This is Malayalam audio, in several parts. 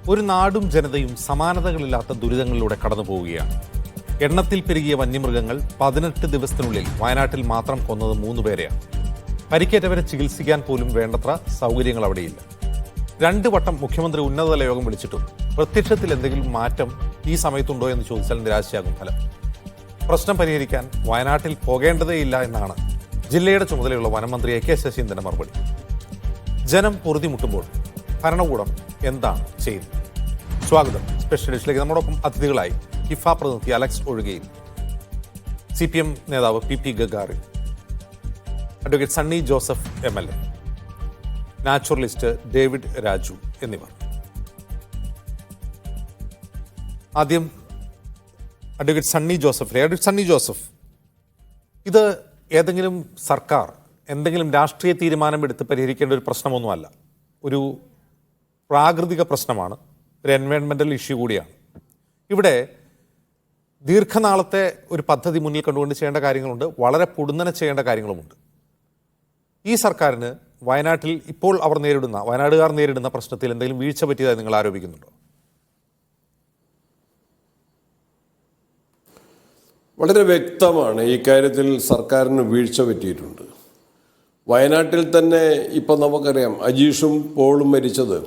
ഒരു നാടും ജനതയും സമാനതകളില്ലാത്ത ദുരിതങ്ങളിലൂടെ കടന്നു പോവുകയാണ്. എണ്ണത്തിൽ പെരുകിയ വന്യമൃഗങ്ങൾ 18 ദിവസത്തിനുള്ളിൽ വയനാട്ടിൽ മാത്രം കൊന്നത് 3 പേരെയാണ്. പരിക്കേറ്റവരെ ചികിത്സിക്കാൻ പോലും വേണ്ടത്ര സൗകര്യങ്ങൾ അവിടെയില്ല. 2 വട്ടം മുഖ്യമന്ത്രി ഉന്നതതല യോഗം വിളിച്ചിട്ടും പ്രത്യക്ഷത്തിൽ എന്തെങ്കിലും മാറ്റം ഈ സമയത്തുണ്ടോ എന്ന് ചോദിച്ചാൽ നിരാശയാകും ഫലം. പ്രശ്നം പരിഹരിക്കാൻ വയനാട്ടിൽ പോകേണ്ടതേയില്ല എന്നാണ് ജില്ലയുടെ ചുമതലയുള്ള വനമന്ത്രി എ കെ ശശീന്ദ്രന്റെ മറുപടി. ജനം പൊറുതിമുട്ടുമ്പോൾ ഭരണകൂടം എന്താണ് ചെയ്യുന്നത്? സ്വാഗതം സ്പെഷ്യൽ എഡിഷനിലേക്ക്. നമ്മോടൊപ്പം അതിഥികളായി കിഫ പ്രതിനിധി അലക്സ് ഒഴുകയിൽ, CPM നേതാവ് PP Gagarin, advocate Sunny Joseph MLA, naturalist David Raju എന്നിവർ. ആദ്യം അഡ്വക്കേറ്റ് സണ്ണി ജോസഫ്. അഡ്വക്കേറ്റ് സണ്ണി ജോസഫ്, ഇത് ഏതെങ്കിലും സർക്കാർ എന്തെങ്കിലും രാഷ്ട്രീയ തീരുമാനമെടുത്ത് പരിഹരിക്കേണ്ട ഒരു പ്രശ്നമൊന്നുമല്ല. ഒരു പ്രാകൃതിക പ്രശ്നമാണ്, ഒരു എൻവയോൺമെൻ്റൽ ഇഷ്യൂ കൂടിയാണ്. ഇവിടെ ദീർഘനാളത്തെ ഒരു പദ്ധതി മുന്നിൽ കണ്ടുകൊണ്ട് ചെയ്യേണ്ട കാര്യങ്ങളുണ്ട്, വളരെ പൊടുന്നനെ ചെയ്യേണ്ട കാര്യങ്ങളുമുണ്ട്. ഈ സർക്കാരിന് വയനാട്ടിൽ ഇപ്പോൾ വയനാടുകാർ നേരിടുന്ന പ്രശ്നത്തിൽ എന്തെങ്കിലും വീഴ്ച പറ്റിയതായി നിങ്ങൾ ആരോപിക്കുന്നുണ്ടോ? വളരെ വ്യക്തമാണ്, ഈ കാര്യത്തിൽ സർക്കാരിന് വീഴ്ച പറ്റിയിട്ടുണ്ട്. വയനാട്ടിൽ തന്നെ ഇപ്പം നമുക്കറിയാം, അജീഷും പോളും മരിച്ചത്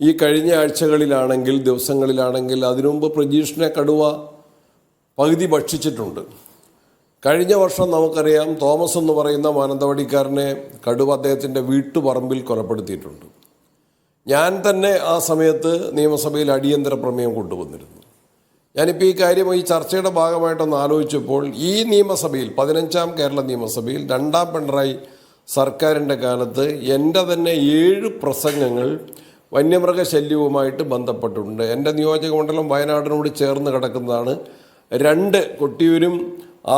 ഈ കഴിഞ്ഞ ആഴ്ചകളിലാണെങ്കിൽ, ദിവസങ്ങളിലാണെങ്കിൽ, അതിനു മുമ്പ് പ്രജീഷിനെ കടുവ പകുതി ഭക്ഷിച്ചിട്ടുണ്ട്. കഴിഞ്ഞ വർഷം നമുക്കറിയാം, തോമസ് എന്ന് പറയുന്ന മാനന്തവാടിക്കാരനെ കടുവ അദ്ദേഹത്തിൻ്റെ വീട്ടുപറമ്പിൽ കൊലപ്പെടുത്തിയിട്ടുണ്ട്. ഞാൻ തന്നെ ആ സമയത്ത് നിയമസഭയിൽ അടിയന്തര പ്രമേയം കൊണ്ടുവന്നിരുന്നു. ഞാനിപ്പോൾ ഈ കാര്യം ഈ ചർച്ചയുടെ ഭാഗമായിട്ടൊന്ന് ആലോചിച്ചപ്പോൾ ഈ നിയമസഭയിൽ 15ാം കേരള നിയമസഭയിൽ 2ാം പിണറായി സർക്കാരിൻ്റെ കാലത്ത് എൻ്റെ തന്നെ 7 പ്രസംഗങ്ങൾ വന്യമൃഗശല്യവുമായിട്ട് ബന്ധപ്പെട്ടിട്ടുണ്ട്. എൻ്റെ നിയോജകമണ്ഡലം വയനാടിനോട് ചേർന്ന് കിടക്കുന്നതാണ്. 2 കൊട്ടിയൂരും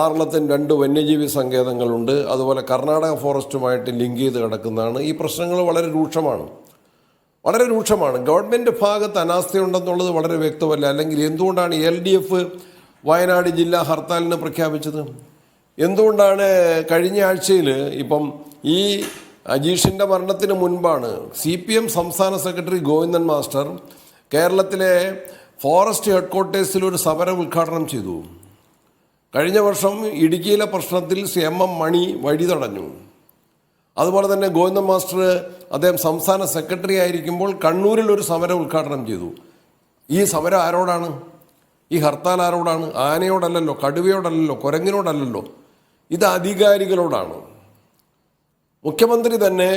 ആറളത്തും 2 വന്യജീവി സങ്കേതങ്ങളുണ്ട്. അതുപോലെ കർണാടക ഫോറസ്റ്റുമായിട്ട് ലിങ്ക് ചെയ്ത് കിടക്കുന്നതാണ്. ഈ പ്രശ്നങ്ങൾ വളരെ രൂക്ഷമാണ്. ഗവൺമെൻറ് ഭാഗത്ത് അനാസ്ഥയുണ്ടെന്നുള്ളത് വളരെ വ്യക്തമല്ല. അല്ലെങ്കിൽ എന്തുകൊണ്ടാണ് LDF വയനാട് ജില്ലാ ഹർത്താലിന് പ്രഖ്യാപിച്ചത്? എന്തുകൊണ്ടാണ് കഴിഞ്ഞ ആഴ്ചയിൽ ഇപ്പം ഈ അജീഷിൻ്റെ മരണത്തിന് മുൻപാണ് CPM സംസ്ഥാന സെക്രട്ടറി ഗോവിന്ദൻ മാസ്റ്റർ കേരളത്തിലെ ഫോറസ്റ്റ് ഹെഡ്ക്വാർട്ടേഴ്സിൽ ഒരു സമരം ഉദ്ഘാടനം ചെയ്തു. കഴിഞ്ഞ വർഷം ഇടുക്കിയിലെ പ്രശ്നത്തിൽ CMM മണി വഴി തടഞ്ഞു. അതുപോലെ തന്നെ ഗോവിന്ദൻ മാസ്റ്റർ അദ്ദേഹം സംസ്ഥാന സെക്രട്ടറി ആയിരിക്കുമ്പോൾ കണ്ണൂരിൽ ഒരു സമരം ഉദ്ഘാടനം ചെയ്തു. ഈ സമരം ആരോടാണ്? ഈ ഹർത്താൽ ആരോടാണ്? ആനയോടല്ലല്ലോ, കടുവയോടല്ലല്ലോ, കുരങ്ങിനോടല്ലല്ലോ, ഇത് അധികാരികളോടാണ്. മുഖ്യമന്ത്രി തന്നെ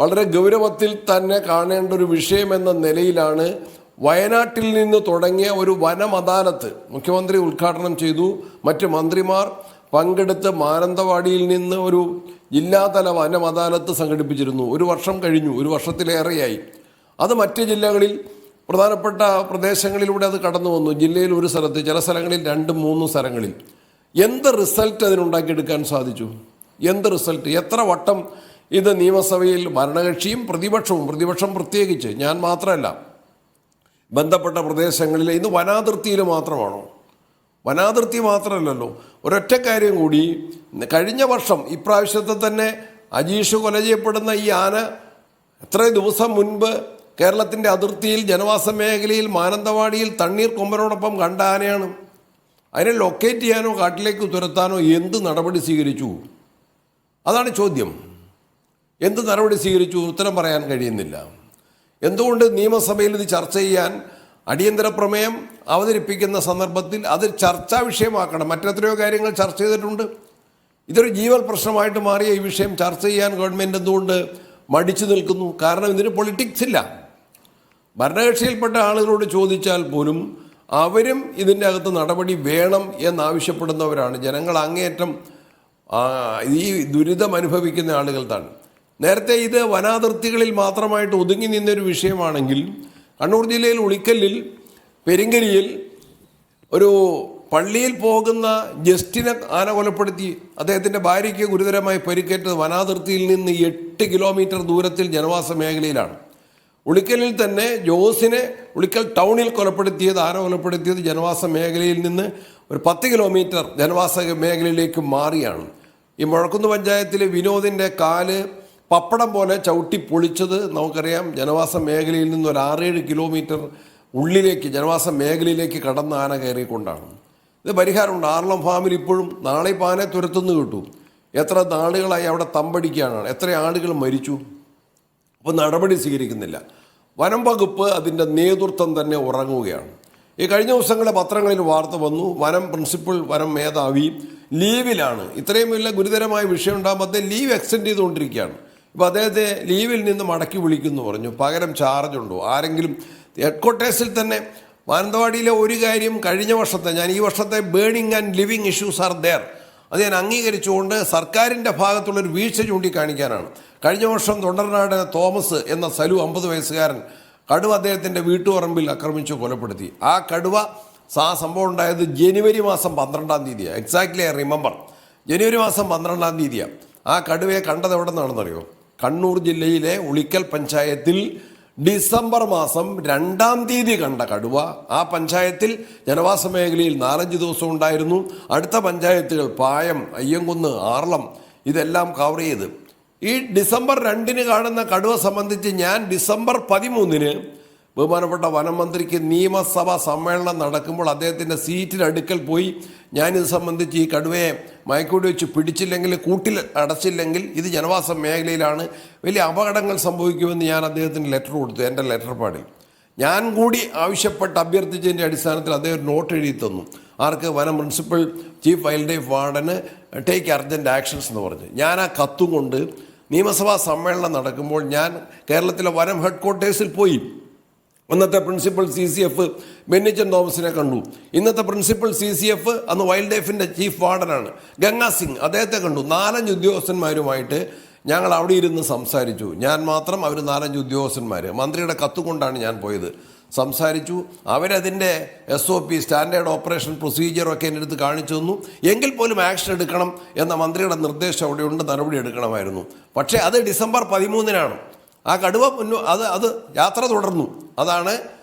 വളരെ ഗൗരവത്തിൽ തന്നെ കാണേണ്ട ഒരു വിഷയമെന്ന നിലയിലാണ് വയനാട്ടിൽ നിന്ന് തുടങ്ങിയ ഒരു വനം അദാലത്ത് മുഖ്യമന്ത്രി ഉദ്ഘാടനം ചെയ്തു. മറ്റ് മന്ത്രിമാർ പങ്കെടുത്ത് മാനന്തവാടിയിൽ നിന്ന് ഒരു ജില്ലാതല വനം അദാലത്ത് സംഘടിപ്പിച്ചിരുന്നു. 1 വർഷം കഴിഞ്ഞു, 1 വർഷത്തിലേറെയായി. അത് മറ്റ് ജില്ലകളിൽ പ്രധാനപ്പെട്ട പ്രദേശങ്ങളിലൂടെ അത് കടന്നു വന്നു. ജില്ലയിൽ 1 സ്ഥലത്ത്, ചില സ്ഥലങ്ങളിൽ 2-3 സ്ഥലങ്ങളിൽ. എന്ത് റിസൾട്ട് അതിനുണ്ടാക്കിയെടുക്കാൻ സാധിച്ചു? എന്ത് റിസൾട്ട്? എത്ര വട്ടം ഇത് നിയമസഭയിൽ ഭരണകക്ഷിയും പ്രതിപക്ഷം പ്രത്യേകിച്ച്, ഞാൻ മാത്രമല്ല, ബന്ധപ്പെട്ട പ്രദേശങ്ങളിൽ, ഇന്ന് വനാതിർത്തിയിൽ മാത്രമാണോ? വനാതിർത്തി മാത്രമല്ലല്ലോ. ഒരൊറ്റ കാര്യം കൂടി, കഴിഞ്ഞ വർഷം ഇപ്രാവശ്യത്തെ തന്നെ അജീഷ് കൊല ചെയ്യപ്പെടുന്ന ഈ ആന എത്ര ദിവസം മുൻപ് കേരളത്തിൻ്റെ അതിർത്തിയിൽ ജനവാസ മേഖലയിൽ മാനന്തവാടിയിൽ തണ്ണീർ കൊമ്പനോടൊപ്പം കണ്ട ആനയാണ്. അതിനെ ലൊക്കേറ്റ് ചെയ്യാനോ കാട്ടിലേക്ക് തുരത്താനോ എന്ത് നടപടി സ്വീകരിച്ചു? അതാണ് ചോദ്യം. എന്ത് നടപടി സ്വീകരിച്ചു? ഉത്തരം പറയാൻ കഴിയുന്നില്ല. എന്തുകൊണ്ട് നിയമസഭയിൽ ഇത് ചർച്ച ചെയ്യാൻ അടിയന്തര പ്രമേയം അവതരിപ്പിക്കുന്ന സന്ദർഭത്തിൽ അത് ചർച്ചാ വിഷയമാക്കണം? മറ്റെത്രയോ കാര്യങ്ങൾ ചർച്ച ചെയ്തിട്ടുണ്ട്. ഇതൊരു ജീവൽ പ്രശ്നമായിട്ട് മാറിയ ഈ വിഷയം ചർച്ച ചെയ്യാൻ ഗവൺമെൻറ് എന്തുകൊണ്ട് മടിച്ചു നിൽക്കുന്നു? കാരണം ഇതിന് പൊളിറ്റിക്സ് ഇല്ല. ഭരണകക്ഷിയിൽപ്പെട്ട ആളുകളോട് ചോദിച്ചാൽ പോലും അവരും ഇതിൻ്റെ അകത്ത് നടപടി വേണം എന്നാവശ്യപ്പെടുന്നവരാണ്. ജനങ്ങൾ അങ്ങേയറ്റം ഈ ദുരിതം അനുഭവിക്കുന്ന ആളുകൾ തന്നെ. നേരത്തെ ഇത് വനാതിർത്തികളിൽ മാത്രമായിട്ട് ഒതുങ്ങി നിന്നൊരു വിഷയമാണെങ്കിൽ, കണ്ണൂർ ജില്ലയിൽ ഉളിക്കലിൽ പെരിങ്കരിയിൽ ഒരു പള്ളിയിൽ പോകുന്ന ജസ്റ്റിനെ ആന കൊലപ്പെടുത്തി. അദ്ദേഹത്തിൻ്റെ ഭാര്യയ്ക്ക് ഗുരുതരമായി പരിക്കേറ്റത് വനാതിർത്തിയിൽ നിന്ന് 8 കിലോമീറ്റർ ദൂരത്തിൽ ജനവാസ മേഖലയിലാണ്. ഉളിക്കലിൽ തന്നെ ജോസിനെ ഉളിക്കൽ ടൗണിൽ ആന കൊലപ്പെടുത്തിയത് ജനവാസ മേഖലയിൽ നിന്ന് ഒരു 10 കിലോമീറ്റർ ജനവാസ മേഖലയിലേക്ക് മാറിയാണ്. ഈ മുഴക്കുന്ന് പഞ്ചായത്തിലെ വിനോദിൻ്റെ കാല് പപ്പടം പോലെ ചവിട്ടി പൊളിച്ചത് നമുക്കറിയാം. ജനവാസ മേഖലയിൽ നിന്ന് ഒരു 6-7 കിലോമീറ്റർ ഉള്ളിലേക്ക് ജനവാസ മേഖലയിലേക്ക് കടന്ന ആന കയറിക്കൊണ്ടാണ്. ഇത് പരിഹാരമുണ്ട്. ആർളം ഫാമിൽ ഇപ്പോഴും നാളെ ഇപ്പോൾ ആനയെ തുരത്തുനിന്ന് കിട്ടും. എത്ര നാളുകളായി അവിടെ തമ്പടിക്കുകയാണ്, എത്ര ആളുകൾ മരിച്ചു. അപ്പോൾ നടപടി സ്വീകരിക്കുന്നില്ല. വനം വകുപ്പ് അതിൻ്റെ നേതൃത്വം തന്നെ ഉറങ്ങുകയാണ്. ഈ കഴിഞ്ഞ ദിവസങ്ങളെ പത്രങ്ങളിൽ വാർത്ത വന്നു, വനം പ്രിൻസിപ്പൽ വനം മേധാവി ലീവിലാണ്. ഇത്രയും വലിയ ഗുരുതരമായ വിഷയം ഉണ്ടാകുമ്പോൾ അദ്ദേഹം ലീവ് എക്സ്റ്റെൻഡ് ചെയ്തുകൊണ്ടിരിക്കുകയാണ്. ഇപ്പോൾ അദ്ദേഹത്തെ ലീവിൽ നിന്ന് മടക്കി വിളിക്കുന്നു പറഞ്ഞു. പകരം ചാർജ് ഉണ്ടോ? ആരെങ്കിലും ഹെഡ്ക്വാർട്ടേഴ്സിൽ തന്നെ മാനന്തവാടിയിലെ ഒരു കാര്യം കഴിഞ്ഞ വർഷത്തെ ഈ വർഷത്തെ burning and living issues are there, അത് ഞാൻ അംഗീകരിച്ചുകൊണ്ട് സർക്കാരിൻ്റെ ഭാഗത്തുള്ളൊരു വീഴ്ച ചൂണ്ടിക്കാണിക്കാനാണ്. കഴിഞ്ഞ വർഷം തൊണ്ടർനാട് തോമസ് എന്ന സലു 50 വയസ്സുകാരൻ കടുവ അദ്ദേഹത്തിൻ്റെ വീട്ടുപറമ്പിൽ ആക്രമിച്ചു കൊലപ്പെടുത്തി. ആ കടുവ സംഭവം ഉണ്ടായത് ജനുവരി മാസം 12-ാം തീയതിയാണ്. Exactly I remember. ജനുവരി മാസം 12-ാം തീയതിയാണ്. ആ കടുവയെ കണ്ടത് എവിടെ നിന്നാണെന്നറിയോ? കണ്ണൂർ ജില്ലയിലെ ഉളിക്കൽ പഞ്ചായത്തിൽ ഡിസംബർ മാസം 2-ാം തീയതി കണ്ട കടുവ ആ പഞ്ചായത്തിൽ ജനവാസ മേഖലയിൽ 4-5 ദിവസം ഉണ്ടായിരുന്നു. അടുത്ത പഞ്ചായത്തുകൾ പായം, അയ്യങ്കുന്ന്, ആർളം ഇതെല്ലാം കവർ ചെയ്ത് ഈ ഡിസംബർ 2-ന് കാണുന്ന കടുവ സംബന്ധിച്ച് ഞാൻ ഡിസംബർ 13-ന് ബഹുമാനപ്പെട്ട വനം മന്ത്രിക്ക് നിയമസഭാ സമ്മേളനം നടക്കുമ്പോൾ അദ്ദേഹത്തിൻ്റെ സീറ്റിനടുക്കൽ പോയി ഞാനിത് സംബന്ധിച്ച് ഈ കടുവയെ മയക്കൂടി വെച്ച് പിടിച്ചില്ലെങ്കിൽ, കൂട്ടിൽ അടച്ചില്ലെങ്കിൽ ഇത് ജനവാസ മേഖലയിലാണ്, വലിയ അപകടങ്ങൾ സംഭവിക്കുമെന്ന് ഞാൻ അദ്ദേഹത്തിന് ലെറ്റർ കൊടുത്തു. എൻ്റെ ലെറ്റർ പാഡിൽ ഞാൻ കൂടി ആവശ്യപ്പെട്ട് അഭ്യർത്ഥിച്ചതിൻ്റെ അടിസ്ഥാനത്തിൽ അദ്ദേഹം ഒരു നോട്ട് എഴുതി തന്നു. ആർക്ക്? വനം പ്രിൻസിപ്പൽ ചീഫ് വൈൽഡ് ലൈഫ് വാർഡന് ടേക്ക് അർജൻറ്റ് ആക്ഷൻസ് എന്ന് പറഞ്ഞ്. ഞാൻ ആ കത്തും കൊണ്ട് നിയമസഭാ സമ്മേളനം നടക്കുമ്പോൾ ഞാൻ കേരളത്തിലെ വനം ഹെഡ്ക്വാർട്ടേഴ്സിൽ പോയി അന്നത്തെ പ്രിൻസിപ്പൽ CCF ബെന്നിച്ചൻ തോമസിനെ കണ്ടു. ഇന്നത്തെ പ്രിൻസിപ്പൽ CCF അന്ന് വൈൽഡ് ലൈഫിൻ്റെ ചീഫ് വാർഡനാണ് ഗംഗാ സിംഗ്, അദ്ദേഹത്തെ കണ്ടു. 4-5 ഉദ്യോഗസ്ഥന്മാരുമായിട്ട് ഞങ്ങൾ അവിടെ ഇരുന്ന് സംസാരിച്ചു. ഞാൻ മാത്രം, അവർ 4-5 ഉദ്യോഗസ്ഥന്മാർ. മന്ത്രിയുടെ കത്തുകൊണ്ടാണ് ഞാൻ പോയത്. സംസാരിച്ചു. അവരതിൻ്റെ SOP സ്റ്റാൻഡേർഡ് ഓപ്പറേഷൻ പ്രൊസീജിയറൊക്കെ എൻ്റെ അടുത്ത് കാണിച്ചു തന്നു. എങ്കിൽ പോലും ആക്ഷൻ എടുക്കണം എന്ന മന്ത്രിയുടെ നിർദ്ദേശം അവിടെയുണ്ട്, നടപടി എടുക്കണമായിരുന്നു. പക്ഷേ അത് ഡിസംബർ 13-നാണ്. ആ കടുവ അത് യാത്ര തുടർന്നു. അതാണ്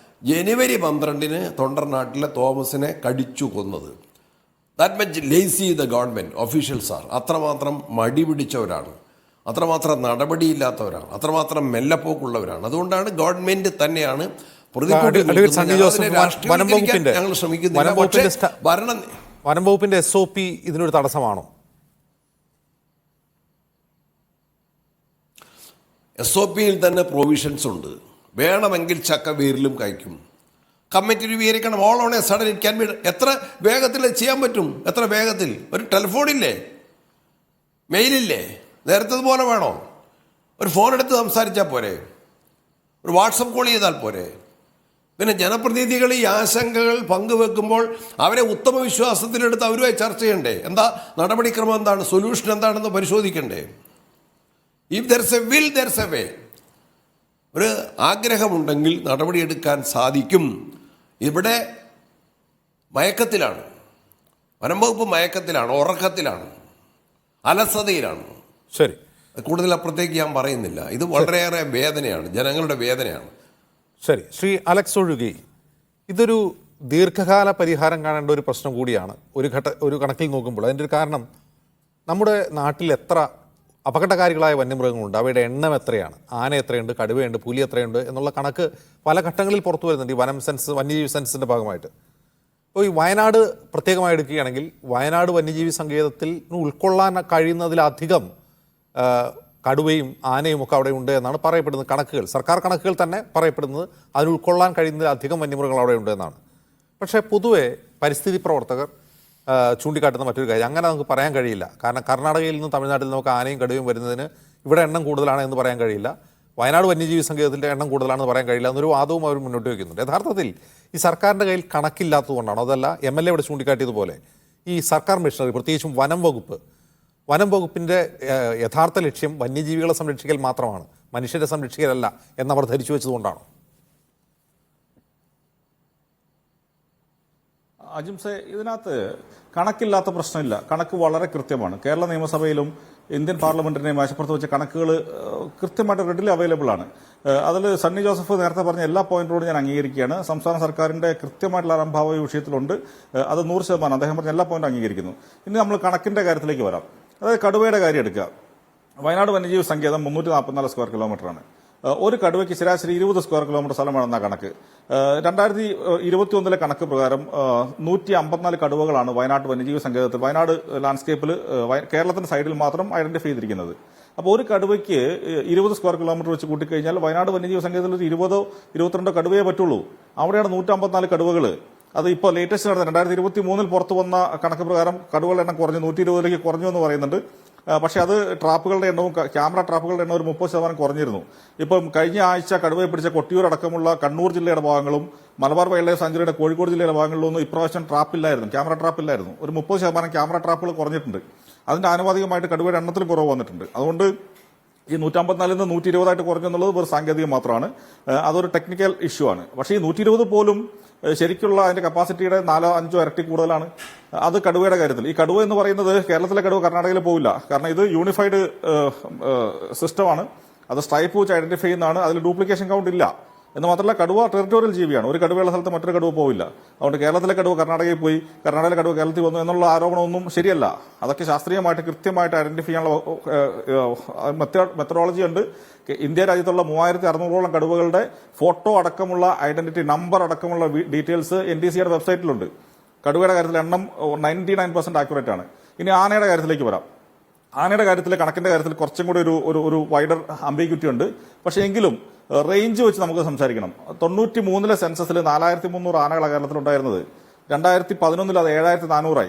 ജനുവരി 12-ന് തൊണ്ടർനാട്ടിലെ തോമസിനെ കടിച്ചു കൊന്നത്. That much lazy the government officials are. അത്രമാത്രം മടി പിടിച്ചവരാണ്, അത്രമാത്രം നടപടിയില്ലാത്തവരാണ്, അത്രമാത്രം മെല്ലപ്പോക്കുള്ളവരാണ്. അതുകൊണ്ടാണ് ഗവൺമെൻറ് തന്നെയാണ് ഞങ്ങൾ ശ്രമിക്കുന്നത്. വനം വകുപ്പിന്റെ SOP ഇതിനൊരു തടസ്സമാണോ? SOPയിൽ തന്നെ പ്രൊവിഷൻസ് ഉണ്ട്. വേണമെങ്കിൽ ചക്ക വേരിലും കഴിക്കും. കമ്മിറ്റി രൂപീകരിക്കണം. All on a sudden it can be. എത്ര വേഗത്തിൽ ചെയ്യാൻ പറ്റും? എത്ര വേഗത്തിൽ? ഒരു ടെലിഫോണില്ലേ, മെയിലില്ലേ, നേരത്തേതുപോലെ വേണോ? ഒരു ഫോൺ എടുത്ത് സംസാരിച്ചാൽ പോരെ? ഒരു വാട്സപ്പ് കോൾ ചെയ്താൽ പോരെ? പിന്നെ ജനപ്രതിനിധികൾ ഈ ആശങ്കകൾ പങ്കുവെക്കുമ്പോൾ അവരെ ഉത്തമ വിശ്വാസത്തിലെടുത്ത് അവരുമായി ചർച്ച ചെയ്യണ്ടേ? എന്താ നടപടിക്രമം, എന്താണ് സൊല്യൂഷൻ, എന്താണെന്ന് പരിശോധിക്കണ്ടേ? If there's a will there's a way. ഒരു ആഗ്രഹമുണ്ടെങ്കിൽ നടപടിയെടുക്കാൻ സാധിക്കും. ഇവിടെ മയക്കത്തിലാണ് വനം വകുപ്പ്, മയക്കത്തിലാണ്, ഉറക്കത്തിലാണ്, അലസതയിലാണ്. ശരി, കൂടുതൽ അപ്പുറത്തേക്ക് ഞാൻ പറയുന്നില്ല. ഇത് വളരെയേറെ വേദനയാണ്, ജനങ്ങളുടെ വേദനയാണ്. ശരി, ശ്രീ അലക്സ് ഒഴുകി, ഇതൊരു ദീർഘകാല പരിഹാരം കാണേണ്ട ഒരു പ്രശ്നം കൂടിയാണ്. ഒരു കണക്കിൽ നോക്കുമ്പോൾ അതിൻ്റെ ഒരു കാരണം, നമ്മുടെ നാട്ടിൽ എത്ര അപകടകാരികളായ വന്യമൃഗങ്ങളുണ്ട്, അവയുടെ എണ്ണം എത്രയാണ്, ആന എത്രയുണ്ട്, കടുവയുണ്ട്, പുലി എത്രയുണ്ട് എന്നുള്ള കണക്ക് പല ഘട്ടങ്ങളിൽ പുറത്തു വരുന്നുണ്ട് ഈ വന്യജീവി സെൻസസിൻ്റെ ഭാഗമായിട്ട്. ഇപ്പോൾ ഈ വയനാട് പ്രത്യേകമായി എടുക്കുകയാണെങ്കിൽ, വയനാട് വന്യജീവി സങ്കേതത്തിൽ ഉൾക്കൊള്ളാൻ കഴിയുന്നതിലധികം കടുവയും ആനയും ഒക്കെ അവിടെ ഉണ്ട് എന്നാണ് പറയപ്പെടുന്നത്. കണക്കുകൾ, സർക്കാർ കണക്കുകൾ തന്നെ പറയപ്പെടുന്നത് അതിന് ഉൾക്കൊള്ളാൻ കഴിയുന്നതിലധികം വന്യമൃഗങ്ങൾ അവിടെ ഉണ്ട് എന്നാണ്. പക്ഷേ പൊതുവെ പരിസ്ഥിതി പ്രവർത്തകർ ചൂണ്ടിക്കാട്ടുന്ന മറ്റൊരു കാര്യം, അങ്ങനെ നമുക്ക് പറയാൻ കഴിയില്ല. കാരണം കർണാടകയിൽ നിന്നും തമിഴ്നാട്ടിൽ നമുക്ക് ആനയും കടുവയും വരുന്നതിന് ഇവിടെ എണ്ണം കൂടുതലാണ് എന്ന് പറയാൻ കഴിയില്ല. വയനാട് വന്യജീവി സങ്കേതത്തിൻ്റെ എണ്ണം കൂടുതലാണെന്ന് പറയാൻ കഴിയില്ല എന്നൊരു വാദവും അവർ മുന്നോട്ട് വയ്ക്കുന്നുണ്ട്. യഥാർത്ഥത്തിൽ ഈ സർക്കാരിൻ്റെ കയ്യിൽ കണക്കില്ലാത്തതുകൊണ്ടാണോ, അതല്ല MLA ഇവിടെ ചൂണ്ടിക്കാട്ടിയതുപോലെ ഈ സർക്കാർ മിഷനറി, പ്രത്യേകിച്ചും വനം വകുപ്പിൻ്റെ യഥാർത്ഥ ലക്ഷ്യം വന്യജീവികളെ സംരക്ഷിക്കൽ മാത്രമാണ്, മനുഷ്യരെ സംരക്ഷിക്കലല്ല എന്നവർ ധരിച്ചു വെച്ചതുകൊണ്ടാണോ? അജിംസെ, ഇതിനകത്ത് കണക്കില്ലാത്ത പ്രശ്നമില്ല. കണക്ക് വളരെ കൃത്യമാണ്. കേരള നിയമസഭയിലും ഇന്ത്യൻ പാർലമെന്റിനെയും മേശപ്പുറത്ത് വെച്ച കണക്കുകൾ കൃത്യമായിട്ട് റെഡിലി അവൈലബിൾ ആണ്. അതിൽ സണ്ണി ജോസഫ് നേരത്തെ പറഞ്ഞ എല്ലാ പോയിന്റോടും ഞാൻ അംഗീകരിക്കുകയാണ്. സംസ്ഥാന സർക്കാരിന്റെ കൃത്യമായിട്ടുള്ള അലംഭാവ ഈ വിഷയത്തിലുണ്ട്. അത് 100% അദ്ദേഹം പറഞ്ഞ എല്ലാ പോയിന്റും അംഗീകരിക്കുന്നു. ഇനി നമ്മൾ കണക്കിന്റെ കാര്യത്തിലേക്ക് വരാം. അതായത് കടുവയുടെ കാര്യം എടുക്കുക. വയനാട് വന്യജീവി സങ്കേതം 344 സ്ക്വയർ കിലോമീറ്ററാണ്. ഒരു കടുവയ്ക്ക് ശരാശരി 20 സ്ക്വയർ കിലോമീറ്റർ സ്ഥലമാണെന്ന കണക്ക്. 2021 കണക്ക് പ്രകാരം 154 കടുവകളാണ് വയനാട് വന്യജീവി സങ്കേതത്തിൽ വയനാട് ലാൻഡ്സ്കേപ്പിൽ കേരളത്തിന്റെ സൈഡിൽ മാത്രം ഐഡന്റിഫൈ ചെയ്തിരിക്കുന്നത്. അപ്പോൾ ഒരു കടുവയ്ക്ക് 20 സ്ക്വയർ കിലോമീറ്റർ വെച്ച് കൂട്ടിക്കഴിഞ്ഞാൽ വയനാട് വന്യജീവി സങ്കേതത്തിൽ ഒരു 20-22 കടുവയെ പറ്റുള്ളൂ. അവിടെയാണ് 154 കടുവകൾ. അത് ഇപ്പോൾ ലേറ്റസ്റ്റ് നടന്ന 2023 പുറത്തു വന്ന കണക്ക് പ്രകാരം കടുവകളുടെ എണ്ണം കുറഞ്ഞു, 120 കുറഞ്ഞു എന്ന് പറയുന്നുണ്ട്. പക്ഷെ അത് ട്രാപ്പുകളുടെ എണ്ണവും ക്യാമറ ട്രാപ്പുകളുടെ എണ്ണം ഒരു 30% കുറഞ്ഞിരുന്നു. ഇപ്പം കഴിഞ്ഞ ആഴ്ച കടുവയെ പിടിച്ച കൊട്ടിയൂർ അടക്കമുള്ള കണ്ണൂർ ജില്ലയുടെ ഭാഗങ്ങളും മലബാർ വൈൽഡ് ലൈഫ് സാങ്ച്വറിയുടെ കോഴിക്കോട് ജില്ലയുടെ ഭാഗങ്ങളിലൊന്നും ഇപ്രാവശ്യം ട്രാപ്പില്ലായിരുന്നു, ക്യാമറ ട്രാപ്പില്ലായിരുന്നു. ഒരു 30% ക്യാമറ ട്രാപ്പുകൾ കുറഞ്ഞിട്ടുണ്ട്. അതിന്റെ ആനുപാതികമായിട്ട് കടുവയുടെ എണ്ണത്തിൽ കുറവ് വന്നിട്ടുണ്ട്. അതുകൊണ്ട് ഈ 154 നിന്ന് 120 കുറഞ്ഞെന്നുള്ളത് ഒരു സാങ്കേതികം മാത്രമാണ്, അതൊരു ടെക്നിക്കൽ ഇഷ്യൂ ആണ്. പക്ഷേ ഈ 120 പോലും ശരിക്കുള്ള അതിന്റെ കപ്പാസിറ്റിയുടെ 4-5 ഇരട്ടി കൂടുതലാണ്. അത് കടുവയുടെ കാര്യത്തിൽ. ഈ കടുവ എന്ന് പറയുന്നത് കേരളത്തിലെ കടുവ കർണാടകയിൽ പോവില്ല, കാരണം ഇത് യൂണിഫൈഡ് സിസ്റ്റമാണ്. അത് സ്ട്രൈപ്പ് വെച്ച് ഐഡന്റിഫൈ ചെയ്യുന്നതാണ്. അതിൽ ഡ്യൂപ്ലിക്കേഷൻ കൗണ്ട് ഇല്ല. എന്ന് മാത്രമല്ല കടുവ ടെറിട്ടോറിയൽ ജീവിയാണ്. ഒരു കടുവയുള്ള സ്ഥലത്ത് മറ്റൊരു കടുവ പോവില്ല. അതുകൊണ്ട് കേരളത്തിലെ കടുവ കർണാടകയിൽ പോയി, കർണാടകയിലെ കടുവ കേരളത്തിൽ വന്നു എന്നുള്ള ആരോപണമൊന്നും ശരിയല്ല. അതൊക്കെ ശാസ്ത്രീയമായിട്ട് കൃത്യമായിട്ട് ഐഡന്റിഫൈ ചെയ്യാനുള്ള മെത്തഡോളജി ഉണ്ട്. ഇന്ത്യ രാജ്യത്തുള്ള 3600ഓളം കടുവകളുടെ ഫോട്ടോ അടക്കമുള്ള ഐഡന്റിറ്റി നമ്പർ അടക്കമുള്ള ഡീറ്റെയിൽസ് NTCയുടെ വെബ്സൈറ്റിലുണ്ട്. കടുവയുടെ കാര്യത്തിൽ എണ്ണം 99% ആക്യുറേറ്റ് ആണ്. ഇനി ആനയുടെ കാര്യത്തിലേക്ക് വരാം. ആനയുടെ കാര്യത്തിൽ കണക്കിന്റെ കാര്യത്തിൽ കുറച്ചും കൂടി ഒരു വൈഡർ അംബിഗ്യൂറ്റി ഉണ്ട്. പക്ഷേ എങ്കിലും റേഞ്ച് വെച്ച് നമുക്ക് സംസാരിക്കണം. 93 സെൻസസിൽ 4300 ആനകളാണ് കേരളത്തിലുണ്ടായിരുന്നത്. 2011 അത് 7400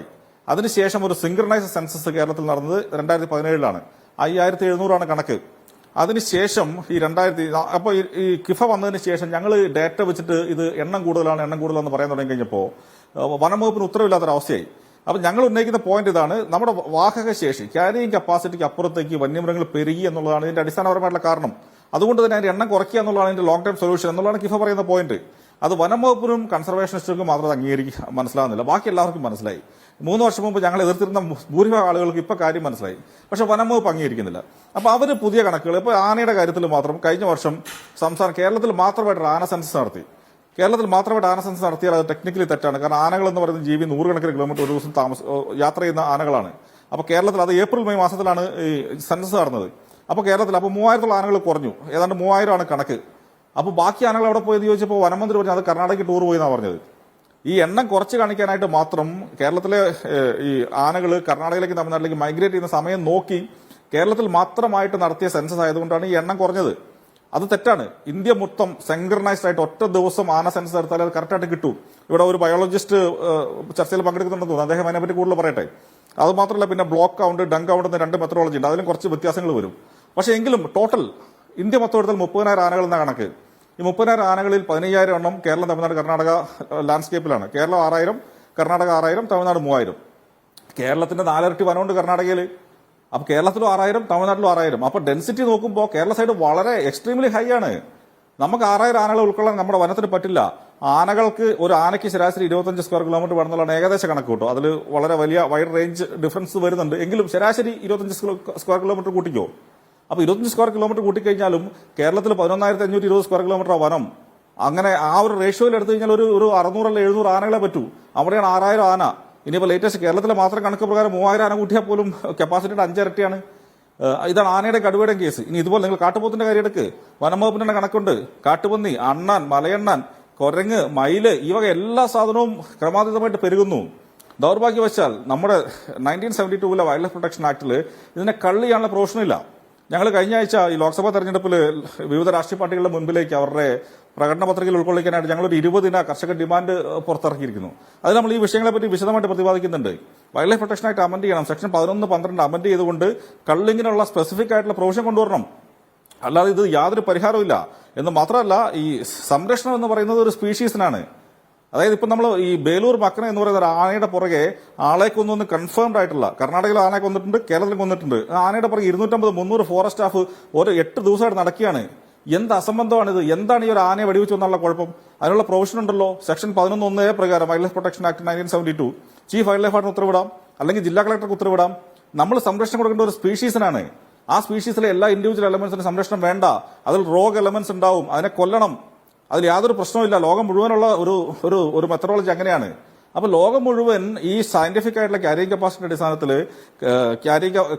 അതിനുശേഷം ഒരു സിംഗ്രണൈസ് സെൻസസ് കേരളത്തിൽ നടന്നത് 2017 5700 കണക്ക്. അതിനുശേഷം ഈ 2000 അപ്പോൾ ഈ കിഫ വന്നതിന് ശേഷം ഞങ്ങൾ ഡേറ്റ വെച്ചിട്ട് ഇത് എണ്ണം കൂടുതലാണെന്ന് പറയാൻ തുടങ്ങി കഴിഞ്ഞപ്പോൾ വനം വകുപ്പിന് ഉത്തരവില്ലാത്തൊരവസ്ഥയായി. അപ്പൊ ഞങ്ങൾ ഉന്നയിക്കുന്ന പോയിന്റ് ഇതാണ്, നമ്മുടെ വാഹക ശേഷി ക്യാരിയിങ് കപ്പാസിറ്റിക്ക് അപ്പുറത്തേക്ക് വന്യമൃഗങ്ങൾ പെരുകി എന്നുള്ളതാണ് ഇതിന്റെ അടിസ്ഥാനപരമായിട്ടുള്ള കാരണം. അതുകൊണ്ട് തന്നെ അതിന്റെ എണ്ണം കുറയ്ക്കുക എന്നുള്ളതാണ് ഇതിന്റെ ലോങ് ടൈം സൊല്യൂഷൻ എന്നുള്ളതാണ് കിഫ പറയുന്ന പോയിന്റ്. അത് വനം വകുപ്പിനും കൺസർവേഷനിസ്റ്റുകൾക്കും മാത്രം മനസ്സിലാകുന്നില്ല, ബാക്കി എല്ലാവർക്കും മനസ്സിലായി. 3 വർഷം മുമ്പ് ഞങ്ങൾ എതിർത്തിരുന്ന ഭൂരിഭാഗം ആളുകൾക്ക് ഇപ്പൊ കാര്യം മനസ്സിലായി. പക്ഷെ വനം വകുപ്പ് അംഗീകരിക്കുന്നില്ല. അപ്പൊ അവര് പുതിയ കണക്കുകൾ ഇപ്പൊ ആനയുടെ കാര്യത്തിൽ മാത്രം കഴിഞ്ഞ വർഷം കേരളത്തിൽ മാത്രമായിട്ട് ആന സെൻസസ് നടത്തി. കേരളത്തിൽ മാത്രമായിട്ട് ആന സെൻസസ് നടത്തിയാൽ അത് ടെക്നിക്കലി തെറ്റാണ്. കാരണം ആനകൾ എന്ന് പറയുന്ന ജീവി 100 കണക്കിന് കിലോമീറ്റർ ഒരു ദിവസം യാത്ര ചെയ്യുന്ന ആനകളാണ്. അപ്പൊ കേരളത്തിൽ അത് ഏപ്രിൽ-മെയ് മാസത്തിലാണ് ഈ സെൻസസ് നടന്നത്. അപ്പൊ കേരളത്തിൽ 3000 ആനകൾ കുറഞ്ഞു, ഏതാണ്ട് 3000 കണക്ക്. അപ്പൊ ബാക്കി ആനകൾ അവിടെ പോയത് ചോദിച്ചപ്പോൾ വനമന്ത്രി പറഞ്ഞു അത് കർണാടകയ്ക്ക് ടൂർ പോയി എന്നാണ് പറഞ്ഞത്. ഈ എണ്ണം കുറച്ച് കാണിക്കാനായിട്ട് മാത്രം കേരളത്തിലെ ഈ ആനകൾ കർണാടകയിലേക്ക് തമിഴ്നാട്ടിലേക്ക് മൈഗ്രേറ്റ് ചെയ്യുന്ന സമയം നോക്കി കേരളത്തിൽ മാത്രമായിട്ട് നടത്തിയ സെൻസസ് ആയതുകൊണ്ടാണ് ഈ എണ്ണം കുറഞ്ഞത്. അത് തെറ്റാണ്. ഇന്ത്യ മൊത്തം സിംഗ്രണൈസ്ഡ് ആയിട്ട് ഒറ്റ ദിവസം ആന സെൻസസ് എടുത്താൽ അത് കറക്റ്റായിട്ട് കിട്ടും. ഇവിടെ ഒരു ബയോളജിസ്റ്റ് ചർച്ചയിൽ പങ്കെടുക്കുന്നുണ്ടെന്ന് തോന്നുന്നു, അദ്ദേഹം അതിനെപ്പറ്റി കൂടുതൽ പറയട്ടെ. അത് മാത്രമല്ല പിന്നെ ബ്ലോക്ക് കൗണ്ട്, ഡങ് കൗണ്ട് എന്ന 2 മെത്തഡോളജി ഉണ്ട്, അതിലും കുറച്ച് വ്യത്യാസങ്ങൾ വരും. പക്ഷേ എങ്കിലും ടോട്ടൽ ഇന്ത്യ മൊത്തം എടുത്താൽ 30,000 ആനകൾ എന്ന കണക്ക്. ഈ 30,000 ആനകളിൽ 15,000 എണ്ണം കേരളം, തമിഴ്നാട്, കർണാടക ലാൻഡ്സ്കേപ്പിലാണ്. കേരളം 6000, കർണാടക 6000, തമിഴ്നാട് 3000. കേരളത്തിന്റെ 4 ഇരട്ടി വനമുണ്ട് കർണാടകയിൽ. അപ്പൊ കേരളത്തിലും 6000, തമിഴ്നാട്ടിലും 6000. അപ്പൊ ഡെൻസിറ്റി നോക്കുമ്പോൾ കേരള സൈഡ് വളരെ എക്സ്ട്രീംലി ഹൈ ആണ്. നമുക്ക് 6000 ആനകളെ ഉൾക്കൊള്ളാൻ നമ്മുടെ വനത്തിന് പറ്റില്ല. ആനകൾക്ക് ഒരു ആനയ്ക്ക് ശരാശരി 25 സ്ക്വയർ കിലോമീറ്റർ വേണമെന്നുള്ളതാണ് ഏകദേശം കണക്ക് കൂട്ടോ. അതിൽ വളരെ വലിയ വൈഡ് റേഞ്ച് ഡിഫറൻസ് വരുന്നുണ്ട്. എങ്കിലും ശരാശരി 25 സ്ക്വയർ കിലോമീറ്റർ കൂട്ടിക്കോ. അപ്പൊ 25 സ്ക്വയർ കിലോമീറ്റർ കൂട്ടിക്കഴിഞ്ഞാലും കേരളത്തിൽ 11,520 സ്ക്വയർ കിലോമീറ്റർ വനം. അങ്ങനെ ആ ഒരു റേഷ്യോയിൽ എടുത്തു കഴിഞ്ഞാൽ ഒരു 600 അല്ല 700 ആനകളെ പറ്റൂ. അവിടെയാണ് 6000 ആന. ഇനിയിപ്പോൾ ലേറ്റസ്റ്റ് കേരളത്തിലെ മാത്രം കണക്ക് പ്രകാരം 3000 ആന കൂട്ടിയാൽ പോലും കപ്പാസിറ്റിയുടെ 5 ഇരട്ടിയാണ്. ഇതാണ് ആനയുടെ കടുവയുടെ കേസ്. ഇനി ഇതുപോലെ നിങ്ങൾ കാട്ടുപോത്തിന്റെ കാര്യം എടുക്ക്. വനം വകുപ്പിന്റെ കണക്കുണ്ട്. കാട്ടുപന്നി, അണ്ണാൻ, മലയണ്ണാൻ, കുരങ്ങ്, മയില്, ഈ വക എല്ലാ സാധനവും ക്രമാതീതമായിട്ട് പെരുകുന്നു. ദൗർഭാഗ്യവശാൽ നമ്മുടെ 1972 വൈൽഡ് ലൈഫ് പ്രൊട്ടക്ഷൻ ആക്ടിൽ ഇതിനെ കള്ളി ചെയ്യാനുള്ള പ്രൊവിഷനില്ല. ഞങ്ങൾ കഴിഞ്ഞ ആഴ്ച ഈ ലോക്സഭാ തെരഞ്ഞെടുപ്പിൽ വിവിധ രാഷ്ട്രീയ പാർട്ടികളുടെ മുൻപിലേക്ക് അവരുടെ പ്രകടന പത്രികയിൽ ഉൾക്കൊള്ളിക്കാനായിട്ട് ഞങ്ങളൊരു 20 കർഷക ഡിമാൻഡ് പുറത്തിറക്കിയിരിക്കുന്നു. അത് നമ്മൾ ഈ വിഷയങ്ങളെപ്പറ്റി വിശദമായിട്ട് പ്രതിപാദിക്കുന്നുണ്ട്. വൈൽഡ് ലൈഫ് പ്രൊട്ടക്ഷൻ ആക്ട് അമെന്റ് ചെയ്യണം. സെക്ഷൻ 11, 12 അമെന്റ് ചെയ്തുകൊണ്ട് കള്ളിങ്ങിനുള്ള സ്പെസിഫിക് ആയിട്ടുള്ള പ്രൊവിഷൻ കൊണ്ടുവരണം. അല്ലാതെ ഇത് യാതൊരു പരിഹാരവും എന്ന് മാത്രമല്ല, ഈ സംരക്ഷണം എന്ന് പറയുന്നത് ഒരു സ്പീഷീസിനാണ്. അതായത് ഇപ്പം നമ്മൾ ഈ ബേലൂർ മക്കന എന്ന് പറയുന്ന ഒരു ആനയുടെ പുറകെ ആളെ കൊന്നൊന്ന് കൺഫേംഡ് ആയിട്ടുള്ള, കർണാടകയിൽ ആനയെ കൊന്നിട്ടുണ്ട്, കേരളത്തിൽ കൊന്നിട്ടുണ്ട്. ആനയുടെ പുറകെ 250-300 ഫോറസ്റ്റ് സ്റ്റാഫ് ഒരു 8 ദിവസമായിട്ട് നടക്കുകയാണ്. എന്ത് അസംബന്ധമാണിത്? എന്താണ് ഈ ഒരു ആനയെ വെടിവെച്ചു എന്നുള്ള കുഴപ്പം? അതിനുള്ള പ്രൊവിഷൻ ഉണ്ടല്ലോ. സെക്ഷൻ 11(1) പ്രകാരം wildlife protection act 1972 chief wildlife ആർട്ടിന് ഉത്തരവിടാം, അല്ലെങ്കിൽ ജില്ലാ കളക്ടർക്ക് ഉത്തരവിടാം. നമ്മൾ സംരക്ഷണം കൊടുക്കേണ്ട ഒരു സ്പീഷീസിനാണ്. ആ സ്പീഷീസിലെ എല്ലാ ഇൻഡിവിജ്വൽ എലമെന്റ്സിനും സംരക്ഷണം വേണ്ട. അതിൽ റോഗ് എലമെന്റ്സ് ഉണ്ടാവും, അതിനെ കൊല്ലണം. അതിൽ യാതൊരു പ്രശ്നവുമില്ല. ലോകം മുഴുവനുള്ള ഒരു മെത്തഡോളജി അങ്ങനെയാണ്. അപ്പൊ ലോകം മുഴുവൻ ഈ സയന്റിഫിക് ആയിട്ടുള്ള ക്യാരിയിങ് കപ്പാസിറ്റി അടിസ്ഥാനത്തിൽ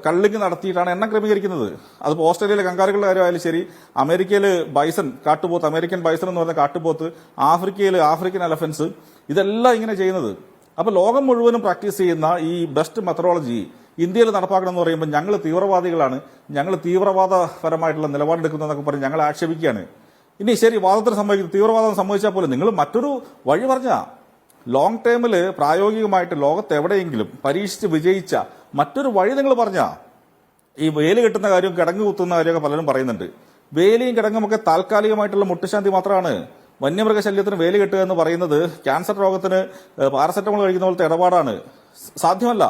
കള്ളിങ് നടത്തിയിട്ടാണ് എണ്ണം ക്രമീകരിക്കുന്നത്. അതിപ്പോൾ ഓസ്ട്രേലിയയിലെ കങ്കാരുകളുടെ കാര്യമായാലും ശരി, അമേരിക്കയിൽ ബൈസൺ കാട്ടുപോത്ത്, അമേരിക്കൻ ബൈസൺ എന്ന് പറഞ്ഞ കാട്ടുപോത്ത്, ആഫ്രിക്കയിൽ ആഫ്രിക്കൻ എലഫൻസ്, ഇതെല്ലാം ഇങ്ങനെ ചെയ്യുന്നത്. അപ്പൊ ലോകം മുഴുവനും പ്രാക്ടീസ് ചെയ്യുന്ന ഈ ബെസ്റ്റ് മെത്തഡോളജി ഇന്ത്യയിൽ നടപ്പാക്കണം എന്ന് പറയുമ്പോൾ ഞങ്ങൾ തീവ്രവാദികളാണ്, ഞങ്ങൾ തീവ്രവാദപരമായിട്ടുള്ള നിലപാടെടുക്കുന്നതെന്നൊക്കെ പറഞ്ഞ് ഞങ്ങൾ ആക്ഷേപിക്കുകയാണ്. ഇനി ശരി, വാദത്തിന് സംഭവിക്കും, തീവ്രവാദം സംഭവിച്ചാൽ പോലും നിങ്ങൾ മറ്റൊരു വഴി പറഞ്ഞാൽ ലോങ് ടേമിൽ പ്രായോഗികമായിട്ട് ലോകത്ത് എവിടെയെങ്കിലും പരീക്ഷിച്ച് വിജയിച്ച മറ്റൊരു വഴി നിങ്ങൾ പറഞ്ഞാൽ, ഈ വേലി കെട്ടുന്ന കാര്യവും കിടങ്ങ് കുത്തുന്ന കാര്യമൊക്കെ പലരും പറയുന്നുണ്ട്. വേലിയും കിടങ്ങുമൊക്കെ താൽക്കാലികമായിട്ടുള്ള മുട്ടുശാന്തി മാത്രമാണ്. വന്യമൃഗശല്യത്തിന് വേലി കെട്ടുക എന്ന് പറയുന്നത് ക്യാൻസർ രോഗത്തിന് പാരസെറ്റമോൾ കഴിക്കുന്ന പോലത്തെ ഇടപാടാണ്, സാധ്യമല്ല.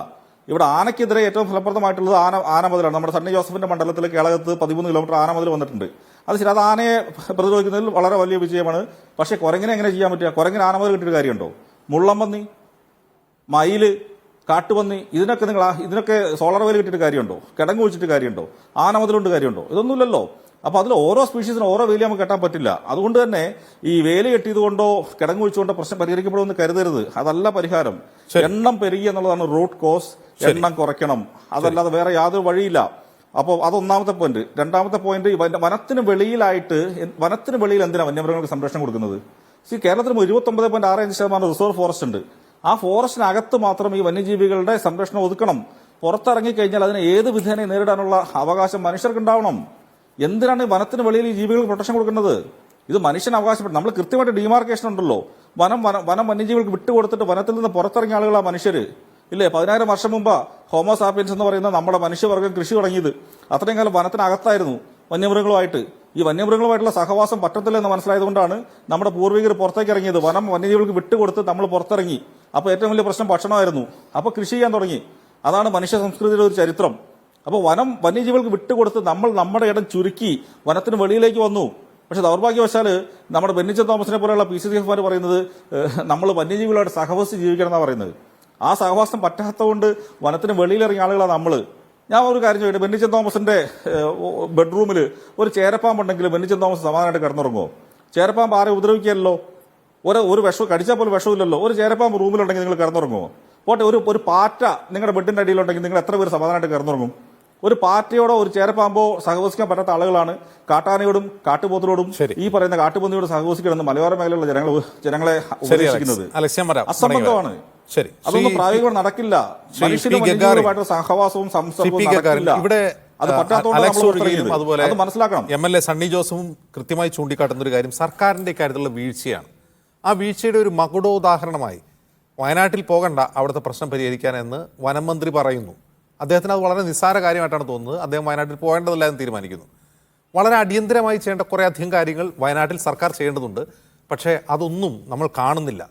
ഇവിടെ ആനയ്ക്കെതിരെ ഏറ്റവും ഫലപ്രദമായിട്ടുള്ളത് ആനമതിലാണ്. നമ്മുടെ സണ്ണി ജോസഫിന്റെ മണ്ഡലത്തിൽ കേളകത്ത് 13 കിലോമീറ്റർ ആനമതിൽ വന്നിട്ടുണ്ട്. അത് ശരി, അത് ആനയെ പ്രതിരോധിക്കുന്നതിൽ വളരെ വലിയ വിജയമാണ്. പക്ഷേ കുരങ്ങിനെ എങ്ങനെ ചെയ്യാൻ പറ്റുക? കുരങ്ങിന് ആനമതിൽ കിട്ടിയൊരു കാര്യമുണ്ടോ? മുള്ളംപന്നി, മയില്, കാട്ടുപന്നി, ഇതിനൊക്കെ സോളർ വേലി കിട്ടിയിട്ട് കാര്യമുണ്ടോ? കിടങ്ങ് കുഴിച്ചിട്ട് കാര്യമുണ്ടോ? ആനമതിലുണ്ട് കാര്യമുണ്ടോ? ഇതൊന്നുമില്ലല്ലോ. അപ്പൊ അതിൽ ഓരോ സ്പീഷീസിനും ഓരോ വേലി നമുക്ക് കെട്ടാൻ പറ്റില്ല. അതുകൊണ്ട് തന്നെ ഈ വേലി കെട്ടിയതുകൊണ്ടോ കിടങ്ങ് കുഴിച്ചുകൊണ്ടോ പ്രശ്നം പരിഹരിക്കപ്പെടുമെന്ന് കരുതരുത്. അതല്ല പരിഹാരം. എണ്ണം പെരുകി എന്നുള്ളതാണ് റൂട്ട് കോസ്. എണ്ണം കുറയ്ക്കണം, അതല്ലാതെ വേറെ യാതൊരു വഴിയില്ല. അപ്പോൾ അതൊന്നാമത്തെ പോയിന്റ്. രണ്ടാമത്തെ പോയിന്റ്, വനത്തിന് വെളിയിൽ എന്തിനാണ് വന്യമൃഗങ്ങൾക്ക് സംരക്ഷണം കൊടുക്കുന്നത്? കേരളത്തിൽ 29.65% റിസർവ് ഫോറസ്റ്റ് ഉണ്ട്. ആ ഫോറസ്റ്റിനകത്ത് മാത്രം ഈ വന്യജീവികളുടെ സംരക്ഷണം ഒതുക്കണം. പുറത്തിറങ്ങിക്കഴിഞ്ഞാൽ അതിനെ ഏത് വിധേന നേരിടാനുള്ള അവകാശം മനുഷ്യർക്ക് ഉണ്ടാവണം. എന്തിനാണ് വനത്തിന് വെളിയിൽ ഈ ജീവികൾക്ക് പ്രൊട്ടക്ഷൻ കൊടുക്കുന്നത്? ഇത് മനുഷ്യൻ അവകാശപ്പെട്ടു. നമ്മൾ കൃത്യമായിട്ട് ഡിമാർക്കേഷൻ ഉണ്ടല്ലോ. വനം വന്യജീവികൾക്ക് വിട്ടുകൊടുത്തിട്ട് വനത്തിൽ നിന്ന് പുറത്തിറങ്ങിയ ആളുകളാ മനുഷ്യർ, ഇല്ലേ? 10,000 വർഷം മുമ്പ് ഹോമോ സാപ്പിയൻസ് എന്ന് പറയുന്ന നമ്മുടെ മനുഷ്യവർഗം കൃഷി തുടങ്ങിയത്. അത്രയും കാലം വനത്തിനകത്തായിരുന്നു വന്യമൃഗങ്ങളുമായിട്ട്. ഈ വന്യമൃഗങ്ങളുമായിട്ടുള്ള സഹവാസം പറ്റത്തില്ല എന്ന് മനസ്സിലായതുകൊണ്ടാണ് നമ്മുടെ പൂർവികർ പുറത്തേക്ക് ഇറങ്ങിയത്. വന്യജീവികൾക്ക് വിട്ടുകൊടുത്ത് നമ്മൾ പുറത്തിറങ്ങി. അപ്പോൾ ഏറ്റവും വലിയ പ്രശ്നം ഭക്ഷണമായിരുന്നു. അപ്പോൾ കൃഷി ചെയ്യാൻ തുടങ്ങി. അതാണ് മനുഷ്യ സംസ്കൃതിയുടെ ഒരു ചരിത്രം. അപ്പോൾ വന്യജീവികൾക്ക് വിട്ടുകൊടുത്ത് നമ്മൾ നമ്മുടെ ഇടം ചുരുക്കി വനത്തിന് വെളിയിലേക്ക് വന്നു. പക്ഷെ ദൗർഭാഗ്യവശാൽ നമ്മുടെ ബെന്നിച്ചൻ തോമസിനെ പോലെയുള്ള PCCFമാർ പറയുന്നത് നമ്മൾ വന്യജീവികളായിട്ട് സഹവസിച്ച് ജീവിക്കണം എന്നാണ് പറയുന്നത്. ആ സഹവാസം പറ്റാത്തതുകൊണ്ട് വനത്തിന് വെളിയിലിറങ്ങിയ ആളുകളാണ് നമ്മൾ. ഞാൻ ഒരു കാര്യം ചോദിക്കട്ടെ, ബെന്നിച്ചൻ തോമസിന്റെ ബെഡ്റൂമിൽ ഒരു ചേരപ്പാമ്പുണ്ടെങ്കിൽ ബെന്നിച്ചൻ തോമസ് സമാധാനമായിട്ട് കിടന്നുറങ്ങുമോ? ചേരപ്പാമ്പ് ആരെ ഉപദ്രവിക്കുകയല്ലോ, ഒരു വിഷം കടിച്ചാൽ പോലും വിഷമില്ലല്ലോ. ഒരു ചേരപ്പാമ്പ് റൂമിലുണ്ടെങ്കിൽ നിങ്ങൾ കിടന്നുറങ്ങുമോ? പോട്ടെ, ഒരു പാറ്റ നിങ്ങളുടെ ബെഡിന്റെ അടിയിലുണ്ടെങ്കിൽ നിങ്ങൾ എത്ര പേര് സമാധാനമായിട്ട് കിടന്നുറങ്ങും? ഒരു പാറ്റയോടോ ഒരു ചേരപ്പാമ്പോ സഹവസിക്കാൻ പറ്റാത്ത ആളുകളാണ് കാട്ടാനയോടും കാട്ടുപോത്തിനോടും ഈ പറയുന്ന കാട്ടുപന്നിയോടും സഹവസിക്കണമെന്ന് മലയോര മേഖലയിലുള്ള ജനങ്ങളെ ഉപദേശിക്കുന്നത് അസംബന്ധമാണ്. ശരി, അതൊന്നും പ്രായോഗികമായി നടക്കില്ല. മനുഷ്യനുമായിട്ട് സഹവാസവും സംസർഗവും നടക്കില്ല. അത് പറ്റാത്തതുകൊണ്ട് അതുപോലെ മനസ്സിലാക്കണം. MLA സണ്ണി ജോസഫും കൃത്യമായി ചൂണ്ടിക്കാട്ടുന്ന ഒരു കാര്യം സർക്കാരിന്റെ ഇക്കാര്യത്തിലുള്ള വീഴ്ചയാണ്. ആ വീഴ്ചയുടെ ഒരു മകുടോദാഹരണമായി വയനാട്ടിൽ പോകണ്ട അവിടുത്തെ പ്രശ്നം പരിഹരിക്കാനെന്ന് വനം മന്ത്രി പറയുന്നു. അദ്ദേഹത്തിന് അത് വളരെ നിസ്സാര കാര്യമായിട്ടാണ് തോന്നുന്നത്. അദ്ദേഹം വയനാട്ടിൽ പോകേണ്ടതില്ല എന്ന് തീരുമാനിക്കുന്നു. വളരെ അടിയന്തരമായി ചെയ്യേണ്ട കുറേ അധികം കാര്യങ്ങൾ വയനാട്ടിൽ സർക്കാർ ചെയ്യേണ്ടതുണ്ട്. പക്ഷേ അതൊന്നും നമ്മൾ കാണുന്നില്ല.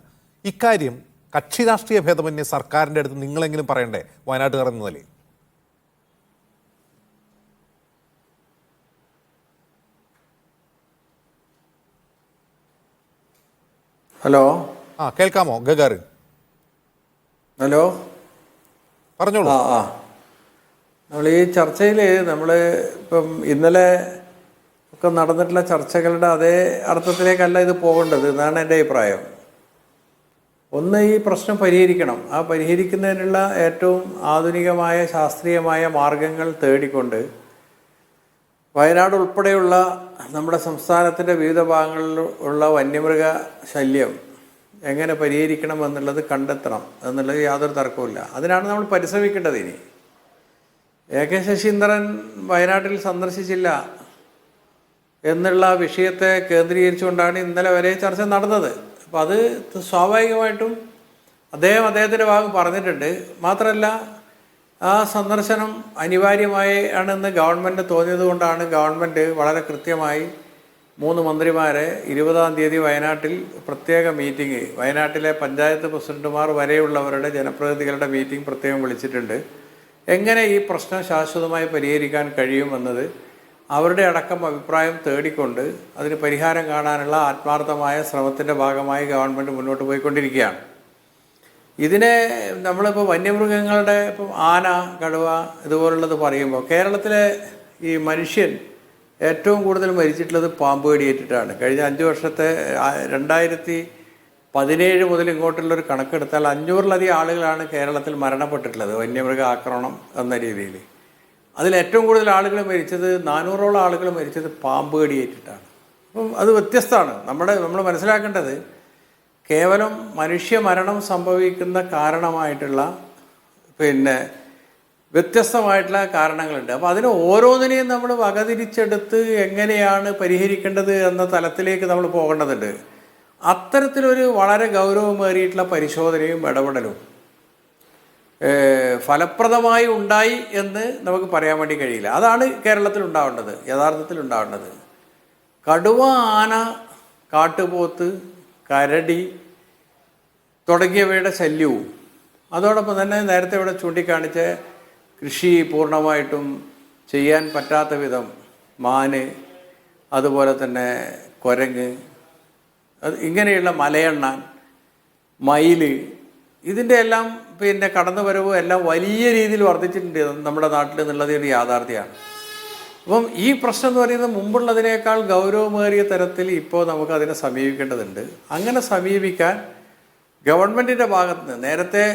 ഇക്കാര്യം കക്ഷി രാഷ്ട്രീയ ഭേദമന്യേ സർക്കാരിൻ്റെ അടുത്ത് നിങ്ങളെങ്കിലും പറയണ്ടേ വയനാട്ടുകാർ എന്ന നിലയിൽ? ഹലോ, കേൾക്കാമോ ഗഗാറിൻ? ഹലോ, പറഞ്ഞോളൂ. നമ്മൾ ഈ ചർച്ചയിൽ ഇപ്പം ഇന്നലെ ഒക്കെ നടന്നിട്ടുള്ള ചർച്ചകളുടെ അതേ അർത്ഥത്തിലേക്കല്ല ഇത് പോകേണ്ടത് എന്നാണ് എൻ്റെ അഭിപ്രായം. ഒന്ന്, ഈ പ്രശ്നം പരിഹരിക്കണം. ആ പരിഹരിക്കുന്നതിനുള്ള ഏറ്റവും ആധുനികമായ ശാസ്ത്രീയമായ മാർഗങ്ങൾ തേടിക്കൊണ്ട് വയനാട് ഉൾപ്പെടെയുള്ള നമ്മുടെ സംസ്ഥാനത്തിൻ്റെ വിവിധ ഭാഗങ്ങളിൽ ഉള്ള വന്യമൃഗ ശല്യം എങ്ങനെ പരിഹരിക്കണം എന്നുള്ളത് കണ്ടെത്തണം എന്നുള്ളത് യാതൊരു തർക്കവുമില്ല. അതിനാണ് നമ്മൾ പരിശ്രമിക്കേണ്ടത്. ഇനി AK ശശീന്ദ്രൻ വയനാട്ടിൽ സന്ദർശിച്ചില്ല എന്നുള്ള വിഷയത്തെ കേന്ദ്രീകരിച്ചുകൊണ്ടാണ് ഇന്നലെ വരെ ചർച്ച നടന്നത്. അപ്പം അത് സ്വാഭാവികമായിട്ടും അദ്ദേഹത്തിൻ്റെ ഭാഗം പറഞ്ഞിട്ടുണ്ട്. മാത്രമല്ല, ആ സന്ദർശനം അനിവാര്യമായി ആണെന്ന് ഗവൺമെൻറ് തോന്നിയത് കൊണ്ടാണ് ഗവൺമെൻറ് വളരെ കൃത്യമായി 3 മന്ത്രിമാരെ 20-ാം തീയതി വയനാട്ടിൽ പ്രത്യേക മീറ്റിംഗ്, വയനാട്ടിലെ പഞ്ചായത്ത് പ്രസിഡന്റുമാർ വരെയുള്ളവരുടെ ജനപ്രതിനിധികളുടെ മീറ്റിംഗ് പ്രത്യേകം വിളിച്ചിട്ടുണ്ട്. എങ്ങനെ ഈ പ്രശ്നം ശാശ്വതമായി പരിഹരിക്കാൻ കഴിയുമെന്നത് അവരുടെ അടക്കം അഭിപ്രായം തേടിക്കൊണ്ട് അതിന് പരിഹാരം കാണാനുള്ള ആത്മാർത്ഥമായ ശ്രമത്തിൻ്റെ ഭാഗമായി ഗവൺമെൻറ് മുന്നോട്ട് പോയിക്കൊണ്ടിരിക്കുകയാണ്. ഇതിനെ നമ്മളിപ്പോൾ വന്യമൃഗങ്ങളുടെ ഇപ്പം ആന, കടുവ ഇതുപോലുള്ളത് പറയുമ്പോൾ കേരളത്തിലെ ഈ മനുഷ്യൻ ഏറ്റവും കൂടുതൽ മരിച്ചിട്ടുള്ളത് പാമ്പ് കടിയേറ്റിട്ടാണ്. കഴിഞ്ഞ 5 വർഷത്തെ 17 മുതൽ ഇങ്ങോട്ടുള്ളൊരു കണക്കെടുത്താൽ 500-ലധികം ആളുകളാണ് കേരളത്തിൽ മരണപ്പെട്ടിട്ടുള്ളത് വന്യമൃഗ ആക്രമണം എന്ന രീതിയിൽ. അതിൽ ഏറ്റവും കൂടുതൽ ആളുകൾ മരിച്ചത് 400ഓളം ആളുകൾ മരിച്ചത് പാമ്പ് കടിയേറ്റിട്ടാണ്. അപ്പം അത് വ്യത്യസ്തമാണ്. നമ്മൾ മനസ്സിലാക്കേണ്ടത് കേവലം മനുഷ്യ മരണം സംഭവിക്കുന്ന കാരണമായിട്ടുള്ള വ്യത്യസ്തമായിട്ടുള്ള കാരണങ്ങളുണ്ട്. അപ്പോൾ അതിന് ഓരോന്നിനെയും നമ്മൾ വകതിരിച്ചെടുത്ത് എങ്ങനെയാണ് പരിഹരിക്കേണ്ടത് എന്ന തലത്തിലേക്ക് നമ്മൾ പോകേണ്ടതുണ്ട്. അത്തരത്തിലൊരു വളരെ ഗൗരവമേറിയിട്ടുള്ള പരിശോധനയും ഇടപെടലും ഫലപ്രദമായി ഉണ്ടായി എന്ന് നമുക്ക് പറയാൻ വേണ്ടി കഴിയില്ല. അതാണ് കേരളത്തിൽ ഉണ്ടാവേണ്ടത്, യഥാർത്ഥത്തിൽ ഉണ്ടാവേണ്ടത്. കടുവ, ആന, കാട്ടുപോത്ത്, കരടി തുടങ്ങിയവയുടെ ശല്യവും അതോടൊപ്പം തന്നെ നേരത്തെ ഇവിടെ ചൂണ്ടിക്കാണിച്ച കൃഷി പൂർണ്ണമായിട്ടും ചെയ്യാൻ പറ്റാത്ത വിധം മാന്, അതുപോലെ തന്നെ കുരങ്ങ്, ഇങ്ങനെയുള്ള മലയണ്ണാൻ, മയിൽ, ഇതിൻ്റെ എല്ലാം കടന്നുവരവും എല്ലാം വലിയ രീതിയിൽ വർദ്ധിച്ചിട്ടുണ്ട് നമ്മുടെ നാട്ടിൽ എന്നുള്ളത് ഒരു യാഥാർത്ഥ്യമാണ്. അപ്പം ഈ പ്രശ്നം എന്ന് പറയുന്നത് മുമ്പുള്ളതിനേക്കാൾ ഗൗരവമേറിയ തരത്തിൽ ഇപ്പോൾ നമുക്കതിനെ സമീപിക്കേണ്ടതുണ്ട്. അങ്ങനെ സമീപിക്കാൻ ഗവൺമെൻറ്റിൻ്റെ ഭാഗത്ത് നിന്ന് നേരത്തെ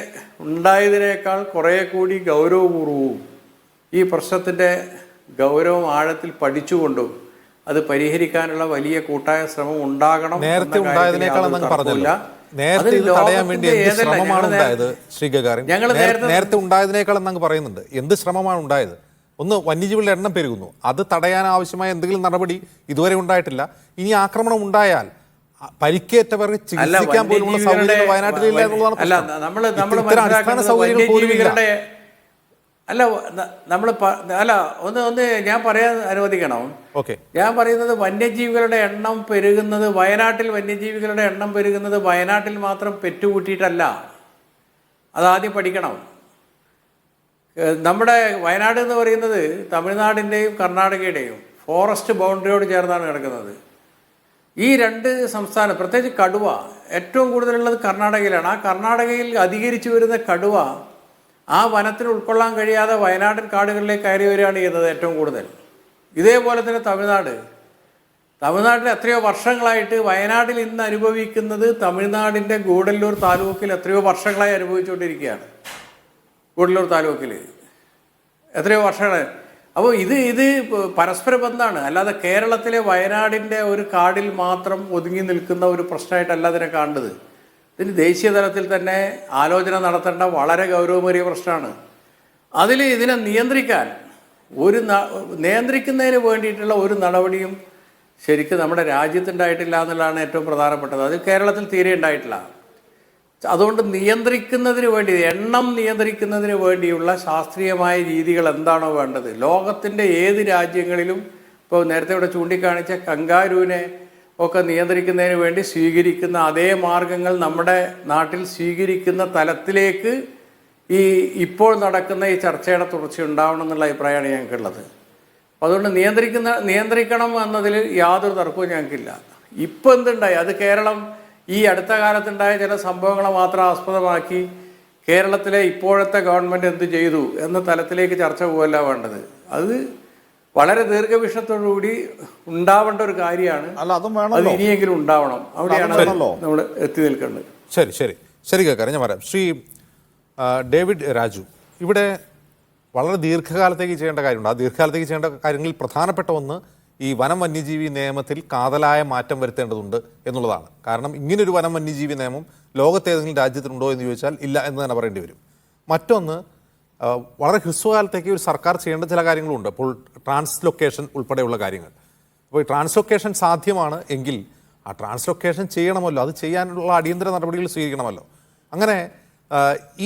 ഉണ്ടായതിനേക്കാൾ കുറേ കൂടി ഗൗരവപൂർവവും ഈ പ്രശ്നത്തിൻ്റെ ഗൗരവം ആഴത്തിൽ പഠിച്ചുകൊണ്ടും അത് പരിഹരിക്കാനുള്ള വലിയ കൂട്ടായ ശ്രമം ഉണ്ടാകണം. നേരത്തെ ഉണ്ടായതിനേക്കാൾ എന്നങ്ങ് പറയുന്നുണ്ട്. എന്ത് ശ്രമമാണ് ഉണ്ടായത്? ഒന്ന്, വന്യജീവികളുടെ എണ്ണം പെരുകുന്നു, അത് തടയാൻ ആവശ്യമായ എന്തെങ്കിലും നടപടി ഇതുവരെ ഉണ്ടായിട്ടില്ല. ഇനി ആക്രമണം ഉണ്ടായാൽ പരിക്കേറ്റവർക്ക് ചികിത്സിക്കാൻ പോലുള്ള സൗകര്യങ്ങൾ വയനാട്ടിലില്ല എന്നുള്ളതാണ്. അടിസ്ഥാന സൗകര്യങ്ങൾ പോലും ഇല്ല. ഒന്ന് ഞാൻ പറയാൻ അനുവദിക്കണം. ഞാൻ പറയുന്നത് വന്യജീവികളുടെ എണ്ണം പെരുകുന്നത് വയനാട്ടിൽ മാത്രം പെറ്റുകൂട്ടിയിട്ടല്ല. അതാദ്യം പഠിക്കണം. നമ്മുടെ വയനാട് എന്ന് പറയുന്നത് തമിഴ്നാടിൻ്റെയും കർണാടകയുടെയും ഫോറസ്റ്റ് ബൗണ്ടറിയോട് ചേർന്നാണ് കിടക്കുന്നത്. ഈ രണ്ട് സംസ്ഥാനം, പ്രത്യേകിച്ച് കടുവ ഏറ്റവും കൂടുതലുള്ളത് കർണാടകയിലാണ്. ആ കർണാടകയിൽ അധികരിച്ചു വരുന്ന കടുവ ആ വനത്തിന് ഉൾക്കൊള്ളാൻ കഴിയാതെ വയനാടൻ കാടുകളിലേക്ക് കയറി വരികയാണ് ചെയ്യുന്നത് ഏറ്റവും കൂടുതൽ. ഇതേപോലെ തന്നെ തമിഴ്നാട്ടിൽ എത്രയോ വർഷങ്ങളായിട്ട് വയനാട്ടിൽ ഇന്ന് അനുഭവിക്കുന്നത് തമിഴ്നാടിൻ്റെ ഗൂഡല്ലൂർ താലൂക്കിൽ എത്രയോ വർഷങ്ങളായി അനുഭവിച്ചുകൊണ്ടിരിക്കുകയാണ്. ഗൂഡല്ലൂർ താലൂക്കിൽ എത്രയോ വർഷങ്ങൾ. അപ്പോൾ ഇത് പരസ്പര ബന്ധമാണ്. അല്ലാതെ കേരളത്തിലെ വയനാടിൻ്റെ ഒരു കാടിൽ മാത്രം ഒതുങ്ങി നിൽക്കുന്ന ഒരു പ്രശ്നമായിട്ടല്ല ഇതിനെ കാണുന്നത്. ഇതിന് ദേശീയ തലത്തിൽ തന്നെ ആലോചന നടത്തേണ്ട വളരെ ഗൗരവമേറിയ പ്രശ്നമാണ്. ഇതിനെ നിയന്ത്രിക്കുന്നതിന് വേണ്ടിയിട്ടുള്ള ഒരു നടപടിയും ശരിക്കും നമ്മുടെ രാജ്യത്തുണ്ടായിട്ടില്ല എന്നുള്ളതാണ് ഏറ്റവും പ്രധാനപ്പെട്ടത്. അത് കേരളത്തിൽ തീരെ ഉണ്ടായിട്ടില്ല. അതുകൊണ്ട് എണ്ണം നിയന്ത്രിക്കുന്നതിന് വേണ്ടിയുള്ള ശാസ്ത്രീയമായ രീതികൾ എന്താണോ വേണ്ടത്, ലോകത്തിൻ്റെ ഏത് രാജ്യങ്ങളിലും ഇപ്പോൾ നേരത്തെ ഇവിടെ ചൂണ്ടിക്കാണിച്ച കങ്കാരുവിനെ ഒക്കെ നിയന്ത്രിക്കുന്നതിന് വേണ്ടി സ്വീകരിക്കുന്ന അതേ മാർഗങ്ങൾ നമ്മുടെ നാട്ടിൽ സ്വീകരിക്കുന്ന തലത്തിലേക്ക് ഇപ്പോൾ നടക്കുന്ന ഈ ചർച്ചയുടെ തുടർച്ച ഉണ്ടാവണം എന്നുള്ള അഭിപ്രായമാണ് ഞങ്ങൾക്കുള്ളത്. അതുകൊണ്ട് നിയന്ത്രിക്കണം എന്നതിൽ യാതൊരു തർക്കവും ഞങ്ങൾക്കില്ല. ഇപ്പോൾ എന്തുണ്ടായി, അത് കേരളം ഈ അടുത്ത കാലത്തുണ്ടായ ചില സംഭവങ്ങളെ മാത്രം ആസ്പദമാക്കി കേരളത്തിലെ ഇപ്പോഴത്തെ ഗവൺമെൻറ് എന്ത് ചെയ്തു എന്ന തലത്തിലേക്ക് ചർച്ച പോകല്ല വേണ്ടത്. അത് വളരെ ദീർഘവീക്ഷണത്തോടുകൂടി ഉണ്ടാവേണ്ട ഒരു കാര്യമാണ്. അത് ഇനിയെങ്കിലും ഉണ്ടാവണം. അവിടെയാണ് നമ്മൾ എത്തി നിൽക്കേണ്ടത്. ശരി കേൾക്കാം. ഞാൻ പറയാം. ശ്രീ ഡേവിഡ് രാജു, ഇവിടെ വളരെ ദീർഘകാലത്തേക്ക് ചെയ്യേണ്ട കാര്യമുണ്ട്. ആ ദീർഘകാലത്തേക്ക് ചെയ്യേണ്ട കാര്യങ്ങളിൽ പ്രധാനപ്പെട്ട ഒന്ന് ഈ വനം വന്യജീവി നിയമത്തിൽ കാതലായ മാറ്റം വരുത്തേണ്ടതുണ്ട് എന്നുള്ളതാണ്. കാരണം ഇങ്ങനൊരു വനം വന്യജീവി നിയമം ലോകത്തേതെങ്കിലും രാജ്യത്തിനുണ്ടോ എന്ന് ചോദിച്ചാൽ ഇല്ല എന്ന് തന്നെ പറയേണ്ടി വരും. മറ്റൊന്ന്, വളരെ ഹ്രസ്വകാലത്തേക്ക് ഒരു സർക്കാർ ചെയ്യേണ്ട ചില കാര്യങ്ങളുണ്ട്. ഇപ്പോൾ ട്രാൻസ്ലൊക്കേഷൻ ഉൾപ്പെടെയുള്ള കാര്യങ്ങൾ. അപ്പോൾ ഈ ട്രാൻസ്ലൊക്കേഷൻ സാധ്യമാണ് എങ്കിൽ ആ ട്രാൻസ്ലൊക്കേഷൻ ചെയ്യണമല്ലോ, അത് ചെയ്യാനുള്ള അടിയന്തര നടപടികൾ സ്വീകരിക്കണമല്ലോ. അങ്ങനെ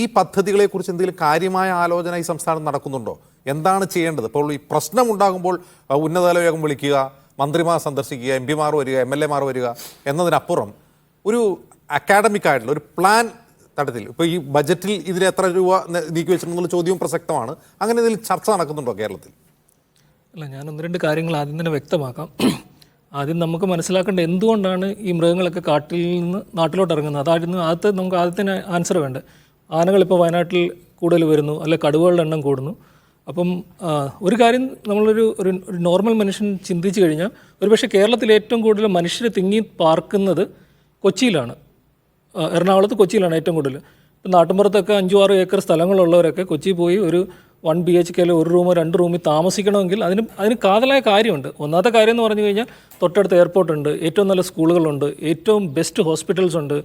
ഈ പദ്ധതികളെക്കുറിച്ച് എന്തെങ്കിലും കാര്യമായ ആലോചന ഈ സംസ്ഥാനം നടക്കുന്നുണ്ടോ? എന്താണ് ചെയ്യേണ്ടത്? ഇപ്പോൾ ഈ പ്രശ്നം ഉണ്ടാകുമ്പോൾ ഉന്നതതല യോഗം വിളിക്കുക, മന്ത്രിമാർ സന്ദർശിക്കുക, MP-മാർ വരിക, MLA-മാർ വരിക എന്നതിനപ്പുറം ഒരു അക്കാഡമിക് ആയിട്ടുള്ള ഒരു പ്ലാൻ തലത്തിൽ ഇപ്പോൾ ഈ ബജറ്റിൽ ഇതിൽ എത്ര രൂപ നീക്കി വെച്ചിട്ടുള്ള ചോദ്യവും പ്രസക്തമാണ്. അങ്ങനെ ഇതിൽ ചർച്ച നടക്കുന്നുണ്ടോ കേരളത്തിൽ? അല്ല, ഞാൻ ഒന്ന് രണ്ട് കാര്യങ്ങൾ ആദ്യം തന്നെ വ്യക്തമാക്കാം. ആദ്യം നമുക്ക് മനസ്സിലാക്കേണ്ട എന്തുകൊണ്ടാണ് ഈ മൃഗങ്ങളൊക്കെ കാട്ടിൽ നിന്ന് നാട്ടിലോട്ട് ഇറങ്ങുന്നത്. അതായിരുന്നു നമുക്ക് ആദ്യത്തിന് ആൻസർ വേണ്ടത്. ആനകളിപ്പോൾ വയനാട്ടിൽ കൂടുതൽ വരുന്നു, അല്ലെ കടുവകളുടെ എണ്ണം കൂടുന്നു. അപ്പം ഒരു കാര്യം നമ്മളൊരു നോർമൽ മനുഷ്യൻ ചിന്തിച്ചു കഴിഞ്ഞാൽ ഒരുപക്ഷെ കേരളത്തിൽ ഏറ്റവും കൂടുതൽ മനുഷ്യർ തിങ്ങി പാർക്കുന്നത് കൊച്ചിയിലാണ്. എറണാകുളത്ത് കൊച്ചിയിലാണ് ഏറ്റവും കൂടുതൽ. ഇപ്പം നാട്ടിൻപുറത്തൊക്കെ 5-6 ഏക്കർ സ്ഥലങ്ങളുള്ളവരൊക്കെ കൊച്ചി പോയി ഒരു 1 BHK ഒരു റൂമോ 2 റൂമിൽ താമസിക്കണമെങ്കിൽ അതിന് കാതലായ കാര്യമുണ്ട്. ഒന്നാമത്തെ കാര്യം എന്ന് പറഞ്ഞു കഴിഞ്ഞാൽ തൊട്ടടുത്ത് എയർപോർട്ടുണ്ട്, ഏറ്റവും നല്ല സ്കൂളുകളുണ്ട്, ഏറ്റവും ബെസ്റ്റ് ഹോസ്പിറ്റൽസ് ഉണ്ട്.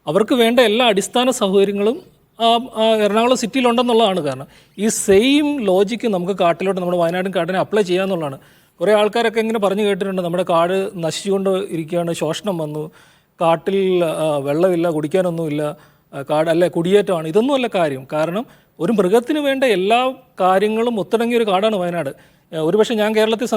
അവർക്ക് വേണ്ട എല്ലാ അടിസ്ഥാന സൗകര്യങ്ങളും എറണാകുളം സിറ്റിയിലുണ്ടെന്നുള്ളതാണ്. കാരണം ഈ സെയിം ലോജിക്ക് നമുക്ക് കാട്ടിലോട്ട് നമ്മുടെ വയനാടും കാട്ടിനെ അപ്ലൈ ചെയ്യാമെന്നുള്ളതാണ്. കുറേ ആൾക്കാരൊക്കെ ഇങ്ങനെ പറഞ്ഞു കേട്ടിട്ടുണ്ട്, നമ്മുടെ കാട് നശിച്ചുകൊണ്ട് ഇരിക്കുകയാണ്, ശോഷണം വന്നു, കാട്ടിൽ വെള്ളമില്ല, കുടിക്കാനൊന്നുമില്ല, കാട് കുടിയേറ്റമാണ്. ഇതൊന്നുമല്ല കാര്യം. കാരണം ഒരു മൃഗത്തിന് വേണ്ട എല്ലാ കാര്യങ്ങളും ഒത്തിണങ്ങിയ ഒരു കാടാണ് വയനാട്. ഒരുപക്ഷെ ഞാൻ കേരളത്തിൽ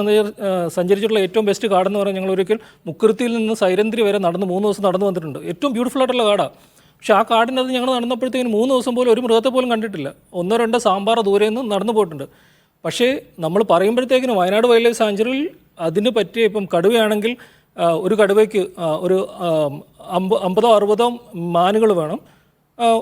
സഞ്ചരിച്ചിട്ടുള്ള ഏറ്റവും ബെസ്റ്റ് കാടെന്ന് പറഞ്ഞാൽ ഞങ്ങൾ ഒരിക്കൽ മുക്കുരുത്തിയിൽ നിന്ന് സൈരന്ധ്രി വരെ 3 ദിവസം നടന്നു വന്നിട്ടുണ്ട്. ഏറ്റവും ബ്യൂട്ടിഫുൾ ആയിട്ടുള്ള കാടാണ്. പക്ഷേ ആ കാടിനകത്ത് ഞങ്ങൾ നടന്നപ്പോഴത്തേക്കും 3 ദിവസം പോലും ഒരു മൃഗത്തെ പോലും കണ്ടിട്ടില്ല. 1-2 സാമ്പാർ ദൂരെ നിന്ന് നടന്നു പോയിട്ടുണ്ട്. പക്ഷേ നമ്മൾ പറയുമ്പോഴത്തേക്കിന് വയനാട് വൈൽഡ് ലൈഫ് സാഞ്ചുറിയിൽ അതിന് പറ്റിയ ഇപ്പം കടുവയാണെങ്കിൽ ഒരു കടുവയ്ക്ക് ഒരു 50-60 മാനുകൾ വേണം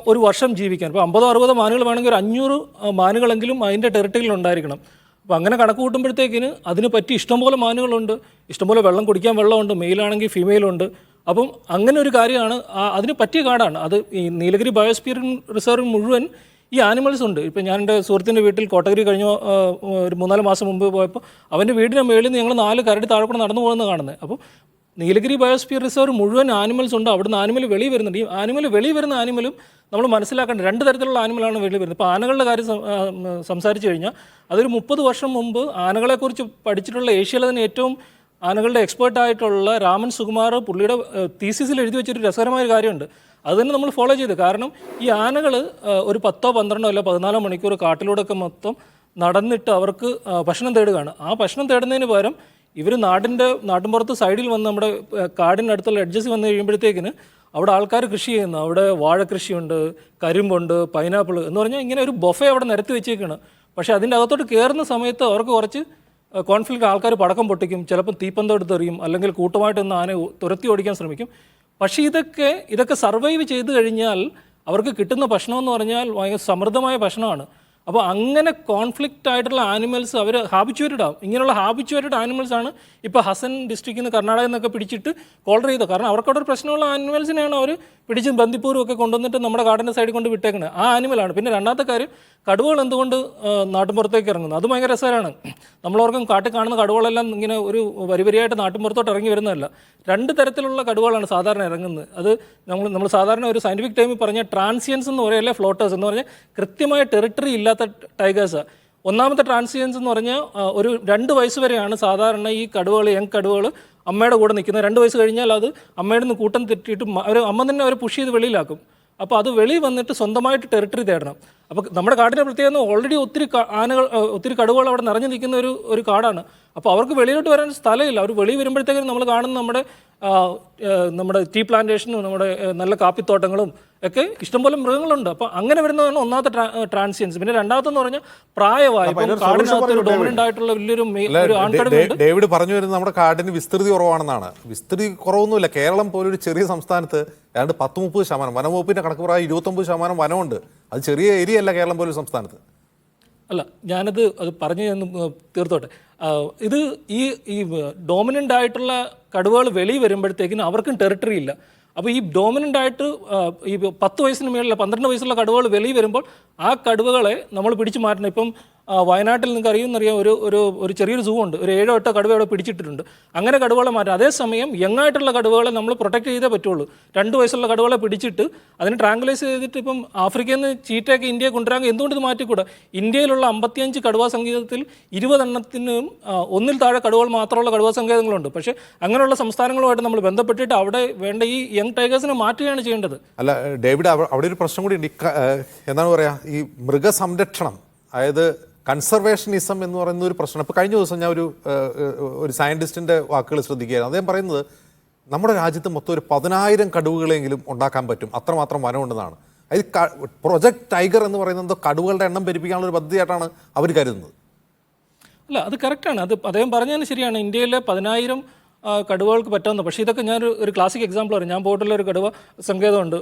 ഒരു വർഷം ജീവിക്കാൻ. ഇപ്പോൾ 50-60 മാനുകൾ വേണമെങ്കിൽ ഒരു 500 മാനുകളെങ്കിലും അതിൻ്റെ ടെറിട്ടറിയിൽ ഉണ്ടായിരിക്കണം. അപ്പോൾ അങ്ങനെ കണക്ക് കൂട്ടുമ്പോഴത്തേക്കിന് അതിന് പറ്റി ഇഷ്ടംപോലെ മാനുകളുണ്ട്, ഇഷ്ടംപോലെ വെള്ളം കുടിക്കാൻ വെള്ളമുണ്ട്, മെയിലാണെങ്കിൽ ഫീമെയിലുണ്ട്. അപ്പം അങ്ങനെ ഒരു കാര്യമാണ്, അതിന് പറ്റിയ കാടാണ് അത്. ഈ നീലഗിരി ബയോസ്ഫിയർ റിസർവ് മുഴുവൻ ഈ ആനിമൽസ് ഉണ്ട്. ഇപ്പം ഞാൻ എൻ്റെ സുഹൃത്തിൻ്റെ വീട്ടിൽ കോട്ടഗിരി കഴിഞ്ഞ ഒരു 3-4 മാസം മുമ്പ് പോയപ്പോൾ അവൻ്റെ വീടിൻ്റെ മേളിൽ നിന്ന് ഞങ്ങൾ 4 കരടി താഴെ കൂടെ നടന്നു പോകുന്നത് കാണുന്നത്. അപ്പോൾ നീലഗിരി ബയോസ്ഫിയർ റിസർവ് മുഴുവൻ ആനിമൽസ് ഉണ്ട്. അവിടുന്ന് ആനിമൽ വെളി വരുന്നുണ്ട്. ഈ ആനിമൽ വെളി വരുന്ന ആനിമലും നമ്മൾ മനസ്സിലാക്കേണ്ട 2 തരത്തിലുള്ള ആനിമലാണ് വെളി വരുന്നത്. ഇപ്പോൾ ആനകളുടെ കാര്യം സംസാരിച്ചു കഴിഞ്ഞാൽ അതൊരു 30 വർഷം മുമ്പ് ആനകളെക്കുറിച്ച് പഠിച്ചിട്ടുള്ള ഏഷ്യയിലെ തന്നെ ഏറ്റവും ആനകളുടെ എക്സ്പേർട്ടായിട്ടുള്ള രാമൻ സുകുമാർ പുള്ളിയുടെ തീസിസിൽ എഴുതി വെച്ചൊരു രസകരമായ കാര്യമുണ്ട്. അത് തന്നെ നമ്മൾ ഫോളോ ചെയ്ത്. കാരണം ഈ ആനകൾ ഒരു 10-12 അല്ല 14 മണിക്കൂർ കാട്ടിലൂടെയൊക്കെ മൊത്തം നടന്നിട്ട് അവർക്ക് ഭക്ഷണം തേടുകയാണ്. ആ ഭക്ഷണം തേടുന്നതിന് പകരം ഇവർ നാട്ടിൻപുറത്ത് സൈഡിൽ വന്ന് നമ്മുടെ കാടിനടുത്തുള്ള എഡ്ജസ് വന്ന് കഴിയുമ്പോഴത്തേക്കിന് അവിടെ ആൾക്കാർ കൃഷി ചെയ്യുന്നു. അവിടെ വാഴ കൃഷിയുണ്ട്, കരിമ്പുണ്ട്, പൈനാപ്പിൾ എന്ന് പറഞ്ഞാൽ ഇങ്ങനെ ഒരു ബൊഫെ അവിടെ നിരത്തി വെച്ചേക്കാണ്. പക്ഷേ അതിൻ്റെ അകത്തോട്ട് കയറുന്ന സമയത്ത് അവർക്ക് കുറച്ച് കോൺഫ്ലിക്റ്റ്, ആൾക്കാർ പടക്കം പൊട്ടിക്കും, ചിലപ്പോൾ തീപ്പന്തം എടുത്തെറിയും, അല്ലെങ്കിൽ കൂട്ടമായിട്ടൊന്ന് ആനയെ തുരത്തി ഓടിക്കാൻ ശ്രമിക്കും. പക്ഷേ ഇതൊക്കെ സർവൈവ് ചെയ്ത് കഴിഞ്ഞാൽ അവർക്ക് കിട്ടുന്ന ഭക്ഷണം എന്ന് പറഞ്ഞാൽ ഭയങ്കര സമൃദ്ധമായ ഭക്ഷണമാണ്. അപ്പോൾ അങ്ങനെ കോൺഫ്ലിക്റ്റ് ആയിട്ടുള്ള ആനിമൽസ് അവർ ഹാബിച്വേറ്റഡ് ആവും. ഇങ്ങനെയുള്ള ഹാബിച്വേറ്റഡ് ആനിമൽസാണ് ഇപ്പോൾ ഹസൻ ഡിസ്ട്രിക്റ്റിൽ നിന്ന് കർണാടകയിൽ നിന്നൊക്കെ പിടിച്ചിട്ട് കോൾഡർ ചെയ്തത്. കാരണം അവർക്കവിടെ ഒരു പ്രശ്നമുള്ള ആനിമൽസിനെയാണ് അവർ പിടിച്ച് ബന്ദിപ്പൂരും ഒക്കെ കൊണ്ടുവന്നിട്ട് നമ്മുടെ കാടിൻ്റെ സൈഡിൽ കൊണ്ട് വിട്ടേക്കുന്നത്. ആ ആനിമലാണ്. പിന്നെ രണ്ടാമത്തെ കാര്യം, കടുവകൾ എന്തുകൊണ്ട് നാട്ടിൻപുറത്തേക്ക് ഇറങ്ങുന്നു? അത് ഭയങ്കര രസകരമാണ്. നമ്മളോർക്കും കാട്ടിൽ കാണുന്ന കടുവകളെല്ലാം ഇങ്ങനെ ഒരു വരിവരിയായിട്ട് നാട്ടിൻപുറത്തോട്ട് ഇറങ്ങി വരുന്നതല്ല. 2 തരത്തിലുള്ള കടുവകളാണ് സാധാരണ ഇറങ്ങുന്നത്. അത് നമ്മൾ സാധാരണ ഒരു സയൻറ്റിഫിക് ടൈമിൽ പറഞ്ഞാൽ ട്രാൻസിയൻസ് എന്ന് പറയല്ലേ, ഫ്ലോട്ടേഴ്സ് എന്ന് പറഞ്ഞാൽ കൃത്യമായ ടെറിട്ടറി ഇല്ലാത്ത ടൈഗേഴ്സാണ്. ഒന്നാമത്തെ ട്രാൻസിയൻസ് എന്ന് പറഞ്ഞാൽ ഒരു 2 വയസ്സ് വരെയാണ് സാധാരണ ഈ കടുവകൾ, യങ് കടുവകൾ അമ്മയുടെ കൂടെ നിൽക്കുന്നത്. 2 വയസ്സ് കഴിഞ്ഞാൽ അത് അമ്മയുടെ നിന്ന് കൂട്ടം തെറ്റിയിട്ട് അമ്മ തന്നെ അവരെ പുഷ് ചെയ്ത് വെളിയിലാക്കും. അപ്പോൾ അത് വെളി വന്നിട്ട് സ്വന്തമായിട്ട് ടെറിട്ടറി തേടണം. അപ്പോൾ നമ്മുടെ കാടിൻ്റെ പ്രത്യേകത ഓൾറെഡി ഒത്തിരി കടുവകൾ അവിടെ നിറഞ്ഞു നിൽക്കുന്ന ഒരു കാടാണ്. അപ്പോൾ അവർക്ക് വെളിയിലോട്ട് വരാൻ സ്ഥലമില്ല. അവർ വെളി വരുമ്പോഴത്തേക്കും നമ്മൾ കാണുന്ന നമ്മുടെ ടീ പ്ലാന്റേഷനും നമ്മുടെ നല്ല കാപ്പിത്തോട്ടങ്ങളും ഒക്കെ ഇഷ്ടംപോലെ മൃഗങ്ങളുണ്ട്. അപ്പോൾ അങ്ങനെ വരുന്നതാണ് ഒന്നാമത്തെ ട്രാൻസിയൻസ്. പിന്നെ രണ്ടാമത്തെന്ന് പറഞ്ഞാൽ പ്രായമായി കാടിനകത്ത് ഒരു ഡോമിനന്റ് ആയിട്ടുള്ള വലിയൊരു ആൺകടുവയുണ്ട്. ഡേവിഡ് പറഞ്ഞു വരുന്നത് നമ്മുടെ കാടിന് വിസ്തൃതി കുറവാണെന്നാണ്. വിസ്തൃതി കുറവൊന്നുമില്ല. കേരളം പോലൊരു ചെറിയ സംസ്ഥാനത്ത് ഏതാണ്ട് 10-30%, വനംവകുപ്പിന്റെ കണക്ക് പ്രകാരം 29% വനമുണ്ട്. അത് ചെറിയ ഏരിയ അല്ല കേരളം പോലൊരു സംസ്ഥാനത്ത്. അല്ല, അത് പറഞ്ഞു തീർത്തോട്ടെ. ഇത് ഈ ഡോമിനൻ്റ് ആയിട്ടുള്ള കടുവകൾ വെളി വരുമ്പോഴത്തേക്കിന് അവർക്കും ടെറിട്ടറി ഇല്ല. അപ്പോൾ ഈ ഡോമിനൻ്റ് ആയിട്ട് ഈ 10 വയസ്സിന് മേലുള്ള 12 വയസ്സുള്ള കടുവകൾ വെളി വരുമ്പോൾ ആ കടുവകളെ നമ്മൾ പിടിച്ചു മാറ്റണം. ഇപ്പം വയനാട്ടിൽ നിങ്ങൾക്ക് അറിയാം ഒരു ചെറിയൊരു സൂ ഉണ്ട്. ഒരു 7-8 കടുവ അവിടെ പിടിച്ചിട്ടിട്ടുണ്ട്. അങ്ങനെ കടുവകളെ മാറ്റാം. അതേസമയം യങ്ങായിട്ടുള്ള കടുവകളെ നമ്മൾ പ്രൊട്ടക്ട് ചെയ്തേ പറ്റുള്ളൂ. 2 വയസ്സുള്ള കടുവകളെ പിടിച്ചിട്ട് അതിന് ട്രാങ്കുലൈസ് ചെയ്തിട്ട് ഇപ്പം ആഫ്രിക്കയിൽ നിന്ന് ചീറ്റയൊക്കെ ഇന്ത്യയെ കൊണ്ടുവരാൻ എന്തുകൊണ്ട് ഇത് മാറ്റിക്കൂടാ? ഇന്ത്യയിലുള്ള 55 കടുവാ സങ്കേതത്തിൽ 20 എണ്ണത്തിനും 1-ൽ താഴെ കടുവകൾ മാത്രമുള്ള കടുവാ സങ്കേതങ്ങളുണ്ട്. പക്ഷേ അങ്ങനെയുള്ള സംസ്ഥാനങ്ങളുമായിട്ട് നമ്മൾ ബന്ധപ്പെട്ടിട്ട് അവിടെ വേണ്ട ഈ യങ് ടൈഗേഴ്സിനെ മാറ്റുകയാണ് ചെയ്യേണ്ടത്. അല്ല ഡേവിഡ്, അവിടെ ഒരു പ്രശ്നം കൂടി ഉണ്ട്. എന്താണ് പറയുക, ഈ മൃഗസംരക്ഷണം, അതായത് കൺസർവേഷനിസം എന്ന് പറയുന്ന ഒരു പ്രശ്നം. ഇപ്പോൾ കഴിഞ്ഞ ദിവസം ഞാൻ ഒരു സയൻറ്റിസ്റ്റിൻ്റെ വാക്കുകൾ ശ്രദ്ധിക്കുകയായിരുന്നു. അദ്ദേഹം പറയുന്നത് നമ്മുടെ രാജ്യത്ത് മൊത്തം ഒരു 10,000 കടുവകളെങ്കിലും ഉണ്ടാക്കാൻ പറ്റും, അത്രമാത്രം വനമുണ്ടെന്നാണ്. അത് പ്രൊജക്ട് ടൈഗർ എന്ന് പറയുന്നത് കടുവകളുടെ എണ്ണം പെരുപ്പിക്കാനുള്ള ഒരു പദ്ധതിയായിട്ടാണ് അവർ കരുതുന്നത്. അല്ല, അത് കറക്റ്റാണ്. അത് അദ്ദേഹം പറഞ്ഞാൽ ശരിയാണ്. ഇന്ത്യയിലെ 10,000 കടുവകൾക്ക് പറ്റാവുന്ന. പക്ഷേ ഇതൊക്കെ ഞാൻ ഒരു ക്ലാസിക് എക്സാമ്പിൾ പറയും. ഞാൻ പോയിട്ടുള്ള ഒരു കടുവ സങ്കേതമുണ്ട്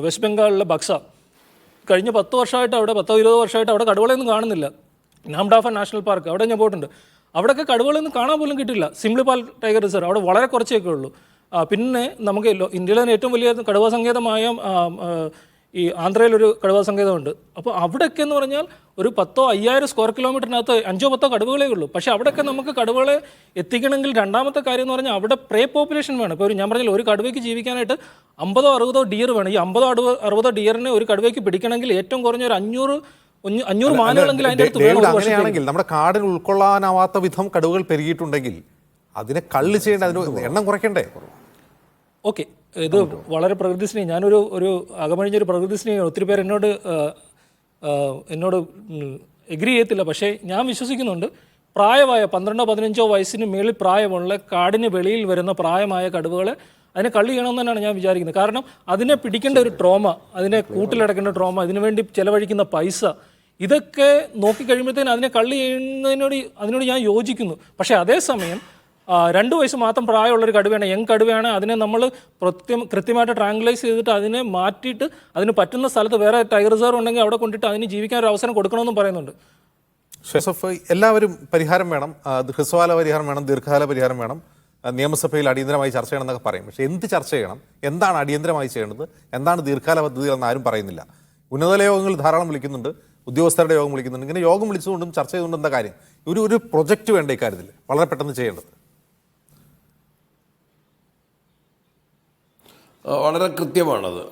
വെസ്റ്റ് ബംഗാളിലെ ബക്സ. കഴിഞ്ഞ 10 വർഷമായിട്ട് അവിടെ 10-20 വർഷമായിട്ട് അവിടെ കടുവകളൊന്നും കാണുന്നില്ല. നാംഡാഫ നാഷണൽ പാർക്ക് അവിടെ ഞാൻ പോയിട്ടുണ്ട്. അവിടെയൊക്കെ കടുവകളൊന്നും കാണാൻ പോലും കിട്ടില്ല. സിംലിപാൽ ടൈഗർ റിസർവ് അവിടെ വളരെ കുറച്ചൊക്കെ ഉള്ളൂ. പിന്നെ നമുക്ക് ഇന്ത്യയിലെ തന്നെ ഏറ്റവും വലിയ കടുവ സങ്കേതമായ ഈ ആന്ധ്രയിലൊരു കടുവ സങ്കേതമുണ്ട്. അപ്പോൾ അവിടെയൊക്കെ എന്ന് പറഞ്ഞാൽ ഒരു 10,000-5,000 സ്ക്വയർ കിലോമീറ്ററിനകത്ത് 5-10 കടുവകളേ ഉള്ളൂ. പക്ഷേ അവിടെയൊക്കെ നമുക്ക് കടുവകളെ എത്തിക്കണമെങ്കിൽ രണ്ടാമത്തെ കാര്യം എന്ന് പറഞ്ഞാൽ അവിടെ പ്രേ പോപ്പുലേഷൻ വേണം. ഇപ്പോൾ ഞാൻ പറഞ്ഞില്ല, ഒരു കടുവയ്ക്ക് ജീവിക്കാനായിട്ട് 50-60 ഡിയർ വേണം. ഈ 50-60 ഡിയറിനെ ഒരു കടുവയ്ക്ക് പിടിക്കണമെങ്കിൽ ഏറ്റവും കുറഞ്ഞ ഒരു 500 മാനുകളെങ്കിൽ അതിൻ്റെ അടുത്ത് വേണം. അങ്ങനെയാണെങ്കിൽ നമ്മുടെ കാടിന് ഉൾക്കൊള്ളാനാവാത്ത വിധം കടുവകൾ പെരുകിയിട്ടുണ്ടെങ്കിൽ അതിനെ കള്ള് ചെയ്യേണ്ട, അതിന് എണ്ണം കുറയ്ക്കണ്ടേ? ഓക്കെ, ഇത് വളരെ പ്രകൃതി സ്നേഹി, ഞാനൊരു അകമഴിഞ്ഞൊരു പ്രകൃതി സ്നേഹിയാണ്. ഒത്തിരി പേര് എന്നോട് എഗ്രി ചെയ്യത്തില്ല. പക്ഷേ ഞാൻ വിശ്വസിക്കുന്നുണ്ട്, പ്രായമായ 12-15 വയസ്സിന് മേളിൽ പ്രായമുള്ള കാടിന് വെളിയിൽ വരുന്ന പ്രായമായ കടുവകളെ അതിനെ കള്ളി ചെയ്യണമെന്ന് തന്നെയാണ് ഞാൻ വിചാരിക്കുന്നത്. കാരണം അതിനെ പിടിക്കേണ്ട ഒരു ട്രോമ, അതിനെ കൂട്ടിലടക്കേണ്ട ട്രോമ, അതിനുവേണ്ടി ചിലവഴിക്കുന്ന പൈസ, ഇതൊക്കെ നോക്കിക്കഴിയുമ്പോഴത്തേന് അതിനെ കള്ളി ചെയ്യുന്നതിനോട് ഞാൻ യോജിക്കുന്നു. പക്ഷേ അതേസമയം 2 വയസ്സ് മാത്രം പ്രായമുള്ളൊരു കടുവയാണ്, യങ് കടുവയാണ്, അതിനെ നമ്മൾ കൃത്യമായിട്ട് ട്രാങ്കുലൈസ് ചെയ്തിട്ട് അതിനെ മാറ്റിയിട്ട് അതിന് പറ്റുന്ന സ്ഥലത്ത് വേറെ ടൈഗർ റിസർവ് ഉണ്ടെങ്കിൽ അവിടെ കൊണ്ടിട്ട് അതിന് ജീവിക്കാൻ ഒരു അവസരം കൊടുക്കണമെന്നും പറയുന്നുണ്ട്. ജോസഫ്, എല്ലാവരും പരിഹാരം വേണം, ഹ്രസ്വകാല പരിഹാരം വേണം, ദീർഘകാല പരിഹാരം വേണം, നിയമസഭയിൽ അടിയന്തരമായി ചർച്ച ചെയ്യണം എന്നൊക്കെ പറയും. പക്ഷേ എന്ത് ചർച്ച ചെയ്യണം, എന്താണ് അടിയന്തരമായി ചെയ്യേണ്ടത്, എന്താണ് ദീർഘകാല പദ്ധതികളെന്ന് ആരും പറയുന്നില്ല. ഉന്നതതല യോഗങ്ങൾ ധാരാളം വിളിക്കുന്നുണ്ട്, ഉദ്യോഗസ്ഥരുടെ യോഗം വിളിക്കുന്നുണ്ട്. ഇങ്ങനെ യോഗം വിളിച്ചുകൊണ്ടും ചർച്ച ചെയ്തുകൊണ്ടും എന്താ കാര്യം? ഒരു പ്രൊജക്റ്റ് വേണ്ട ഇക്കാര്യത്തിൽ, വളരെ പെട്ടെന്ന് ചെയ്യേണ്ടത്. വളരെ കൃത്യമാണത്.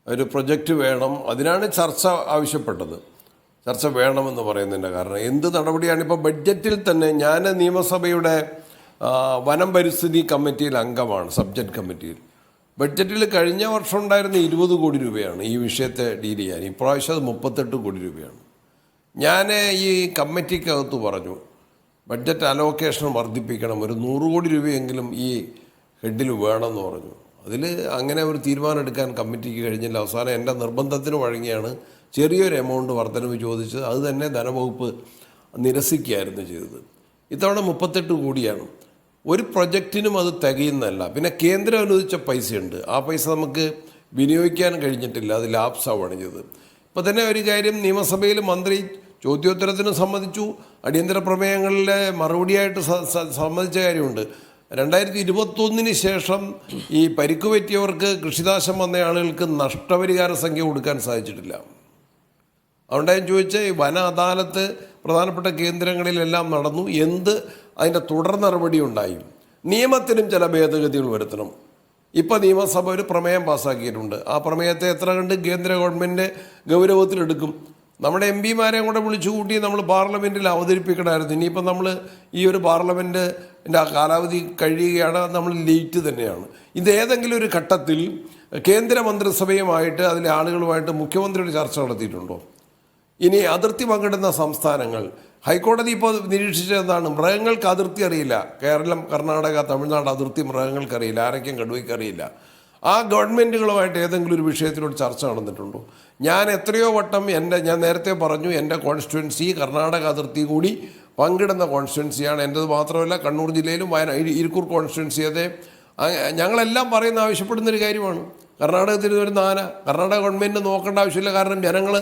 ഒരു പ്രൊജക്റ്റ് വേണം, അതിനാണ് ചർച്ച ആവശ്യപ്പെട്ടത്. ചർച്ച വേണമെന്ന് പറയുന്നതിൻ്റെ കാരണം എന്ത് നടപടിയാണ്? ഇപ്പോൾ ബഡ്ജറ്റിൽ തന്നെ ഞാൻ നിയമസഭയുടെ വനം പരിസ്ഥിതി കമ്മിറ്റിയിൽ അംഗമാണ്, സബ്ജക്റ്റ് കമ്മിറ്റിയിൽ. ബഡ്ജറ്റിൽ കഴിഞ്ഞ വർഷം ഉണ്ടായിരുന്ന 20 കോടി രൂപയാണ് ഈ വിഷയത്തെ ഡീൽ ചെയ്യാൻ. ഇപ്രാവശ്യം അത് 38 കോടി രൂപയാണ്. ഞാൻ ഈ കമ്മിറ്റിക്കകത്ത് പറഞ്ഞു, ബഡ്ജറ്റ് അലോക്കേഷൻ വർദ്ധിപ്പിക്കണം, ഒരു 100 കോടി രൂപയെങ്കിലും ഈ ഹെഡിൽ വേണമെന്ന് പറഞ്ഞു. അതിൽ അങ്ങനെ ഒരു തീരുമാനം എടുക്കാൻ കമ്മിറ്റിക്ക് കഴിഞ്ഞില്ല. അവസാനം എൻ്റെ നിർബന്ധത്തിന് വഴങ്ങിയാണ് ചെറിയൊരു എമൗണ്ട് വർധനവ് ചോദിച്ചത്. അത് തന്നെ ധനവകുപ്പ് നിരസിക്കുകയായിരുന്നു ചെയ്തത്. ഇത്തവണ 38 കോടിയാണ്. ഒരു പ്രൊജക്റ്റിനും അത് തികയുന്നതല്ല. പിന്നെ കേന്ദ്രം അനുവദിച്ച പൈസയുണ്ട്, ആ പൈസ നമുക്ക് വിനിയോഗിക്കാൻ കഴിഞ്ഞിട്ടില്ല, അത് ലാപ്സാവാണ് ചെയ്തത്. ഇപ്പോൾ തന്നെ ഒരു കാര്യം, നിയമസഭയിൽ മന്ത്രി ചോദ്യോത്തരത്തിന് സമ്മതിച്ചു, അടിയന്തര പ്രമേയങ്ങളിലെ മറുപടിയായിട്ട് സമ്മതിച്ച കാര്യമുണ്ട്. 2021 ശേഷം ഈ പരിക്ക് പറ്റിയവർക്ക് കൃഷിനാശം വന്ന ആളുകൾക്ക് നഷ്ടപരിഹാര സംഖ്യ കൊടുക്കാൻ സാധിച്ചിട്ടില്ല. അതുകൊണ്ട് ഞാൻ ചോദിച്ചാൽ, ഈ വന അദാലത്ത് പ്രധാനപ്പെട്ട കേന്ദ്രങ്ങളിലെല്ലാം നടന്നു, അതിൻ്റെ തുടർ നടപടി ഉണ്ടായി. നിയമത്തിനും ചില ഭേദഗതികൾ വരുത്തണം. ഇപ്പോൾ നിയമസഭ ഒരു പ്രമേയം പാസ്സാക്കിയിട്ടുണ്ട്. ആ പ്രമേയത്തെ എത്ര കണ്ട് കേന്ദ്ര ഗവൺമെൻറ് ഗൗരവത്തിലെടുക്കും? നമ്മുടെ എം പിമാരെയും കൂടെ വിളിച്ചു കൂട്ടി നമ്മൾ പാർലമെൻറ്റിൽ അവതരിപ്പിക്കണമായിരുന്നു. ഇനിയിപ്പം നമ്മൾ ഈ ഒരു പാർലമെൻറ്റിൻ്റെ കാലാവധി കഴിയുകയാണ്, നമ്മൾ ലേറ്റ് തന്നെയാണ്. ഇത് ഏതെങ്കിലും ഒരു ഘട്ടത്തിൽ കേന്ദ്രമന്ത്രിസഭയുമായിട്ട് അതിലെ ആളുകളുമായിട്ട് മുഖ്യമന്ത്രിയുടെ ചർച്ച നടത്തിയിട്ടുണ്ടോ? ഇനി അതിർത്തി പങ്കിടുന്ന സംസ്ഥാനങ്ങൾ, ഹൈക്കോടതി ഇപ്പോൾ നിരീക്ഷിച്ചതെന്താണ്? മൃഗങ്ങൾക്ക് അതിർത്തി അറിയില്ല. കേരളം, കർണാടക, തമിഴ്നാട് അതിർത്തി മൃഗങ്ങൾക്കറിയില്ല, ആരൊക്കെയും കടുവയ്ക്കറിയില്ല. ആ ഗവൺമെൻറ്റുകളുമായിട്ട് ഏതെങ്കിലും ഒരു വിഷയത്തിലൂടെ ചർച്ച നടന്നിട്ടുണ്ടോ? ഞാൻ എത്രയോ വട്ടം ഞാൻ നേരത്തെ പറഞ്ഞു, എൻ്റെ കോൺസ്റ്റിറ്റ്യുവൻസി കർണാടക അതിർത്തി കൂടി പങ്കിടുന്ന കോൺസ്റ്റിറ്റ്യുവൻസിയാണ്. എൻ്റെത് മാത്രമല്ല, കണ്ണൂർ ജില്ലയിലും ഇരിക്കൂർ കോൺസ്റ്റിറ്റ്യുവൻസി. അതെ, ഞങ്ങളെല്ലാം പറയുന്ന ആവശ്യപ്പെടുന്നൊരു കാര്യമാണ്. കർണാടകത്തിൽ വരുന്ന ആന കർണാടക ഗവൺമെൻറ് നോക്കേണ്ട ആവശ്യമില്ല. കാരണം ജനങ്ങൾ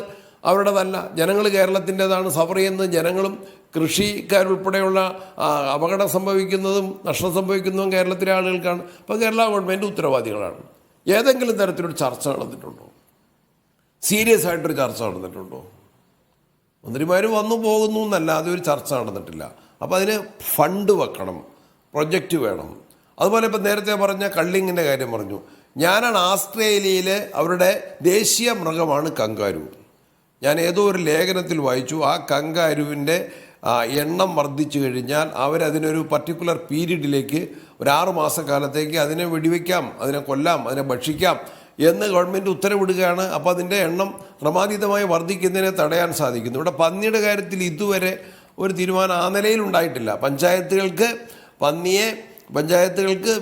അവരുടേതല്ല, ജനങ്ങൾ കേരളത്തിൻ്റെതാണ്. സഫർ ചെയ്യുന്നത് ജനങ്ങളും കൃഷിക്കാരുൾപ്പെടെയുള്ള അപകടം സംഭവിക്കുന്നതും നഷ്ടം സംഭവിക്കുന്നതും കേരളത്തിലെ ആളുകൾക്കാണ്. അപ്പോൾ കേരള ഗവൺമെൻറ് ഉത്തരവാദികളാണ്. ഏതെങ്കിലും തരത്തിലൊരു ചർച്ച നടന്നിട്ടുണ്ടോ? സീരിയസ് ആയിട്ടൊരു ചർച്ച നടന്നിട്ടുണ്ടോ? മന്ത്രിമാർ വന്നു പോകുന്നു എന്നല്ലാതെ ഒരു ചർച്ച നടന്നിട്ടില്ല. അപ്പോൾ അതിന് ഫണ്ട് വെക്കണം, പ്രൊജക്റ്റ് വേണം. അതുപോലെ ഇപ്പം നേരത്തെ പറഞ്ഞ കള്ളിങ്ങിൻ്റെ കാര്യം പറഞ്ഞു. ഞാനാണ് ആസ്ട്രേലിയയിൽ അവരുടെ ദേശീയ മൃഗമാണ് കങ്കാരു. ഞാൻ ഏതോ ഒരു ലേഖനത്തിൽ വായിച്ചു, ആ കങ്കാരുവിൻ്റെ എണ്ണം വർദ്ധിച്ചു കഴിഞ്ഞാൽ അവരതിനൊരു പർട്ടിക്കുലർ പീരീഡിലേക്ക്, ഒരു 6 മാസക്കാലത്തേക്ക് അതിനെ വെടിവെക്കാം, അതിനെ കൊല്ലാം, അതിനെ ഭക്ഷിക്കാം എന്ന് ഗവൺമെൻറ് ഉത്തരവിടുകയാണ്. അപ്പോൾ അതിൻ്റെ എണ്ണം ക്രമാതീതമായി വർദ്ധിക്കുന്നതിനെ തടയാൻ സാധിക്കുന്നു. ഇവിടെ പന്നിയുടെ കാര്യത്തിൽ ഇതുവരെ ഒരു തീരുമാനം ആ നിലയിലുണ്ടായിട്ടില്ല. പഞ്ചായത്തുകൾക്ക്